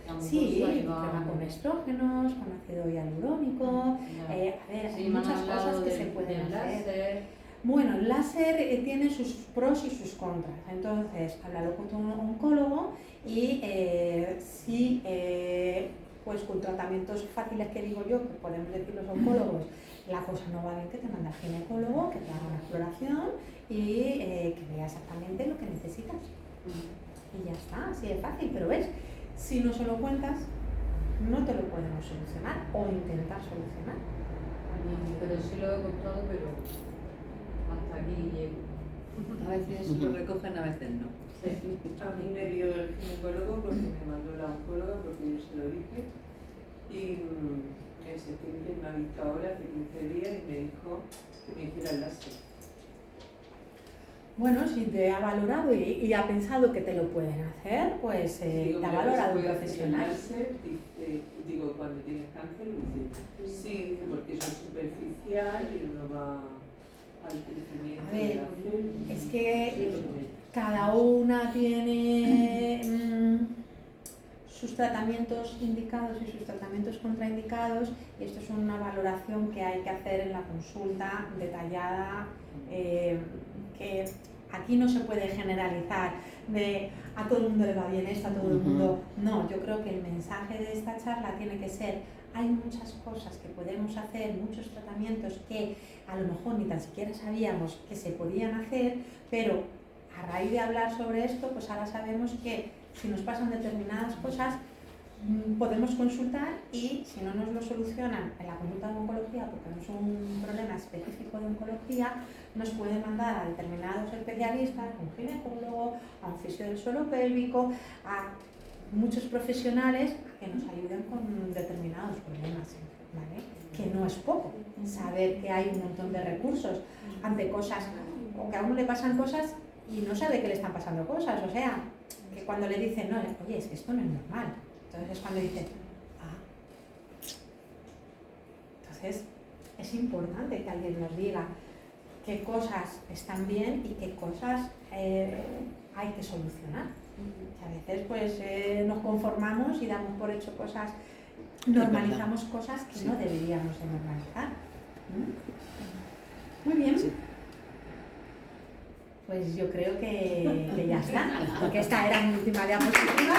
la mucosa. Sí, y crema con estrógenos, con ácido hialurónico, a ver, hay muchas cosas que se pueden hacer. Láser. Bueno, el láser tiene sus pros y sus contras, entonces háblalo con tu oncólogo y si pues con tratamientos fáciles que digo yo, que podemos decir los oncólogos, la cosa no va bien, que te manda al ginecólogo, que te haga una exploración y que vea exactamente lo que necesitas. Y ya está, así de fácil, pero ves, si no se lo cuentas, no te lo podemos solucionar o intentar solucionar. Pero sí lo he contado, pero hasta aquí llego. A veces lo recogen, a veces no. Sí. A mí me dio el ginecólogo porque me mandó la oncóloga, porque yo se lo dije. Y en septiembre me ha visto ahora hace 15 días y me dijo que me hiciera el láser. Bueno, si te ha valorado y ha pensado que te lo pueden hacer, pues te ha valorado un profesional. Digo, cuando tienes cáncer, dice, sí, porque eso es superficial y no va al crecimiento. A ver, de la célula. es que cada una tiene sus tratamientos indicados y sus tratamientos contraindicados, y esto es una valoración que hay que hacer en la consulta detallada, que aquí no se puede generalizar de a todo el mundo le va bien esto, a todo el mundo no. Yo creo que el mensaje de esta charla tiene que ser: hay muchas cosas que podemos hacer, muchos tratamientos que a lo mejor ni tan siquiera sabíamos que se podían hacer, pero a raíz de hablar sobre esto, pues ahora sabemos que si nos pasan determinadas cosas podemos consultar, y si no nos lo solucionan en la consulta de oncología, porque no es un problema específico de oncología, nos pueden mandar a determinados especialistas, a un ginecólogo, a un fisio del suelo pélvico, a muchos profesionales que nos ayuden con determinados problemas, ¿vale? Que no es poco saber que hay un montón de recursos ante cosas, o que a uno le pasan cosas y no sabe que le están pasando cosas, o sea, que cuando le dicen, no, oye, es que esto no es normal, entonces es cuando dice, entonces es importante que alguien nos diga qué cosas están bien y qué cosas hay que solucionar. Que a veces pues nos conformamos y damos por hecho cosas, normalizamos cosas que no deberíamos de normalizar. Muy bien. Sí. Pues yo creo que ya está, porque esta era mi última diapositiva.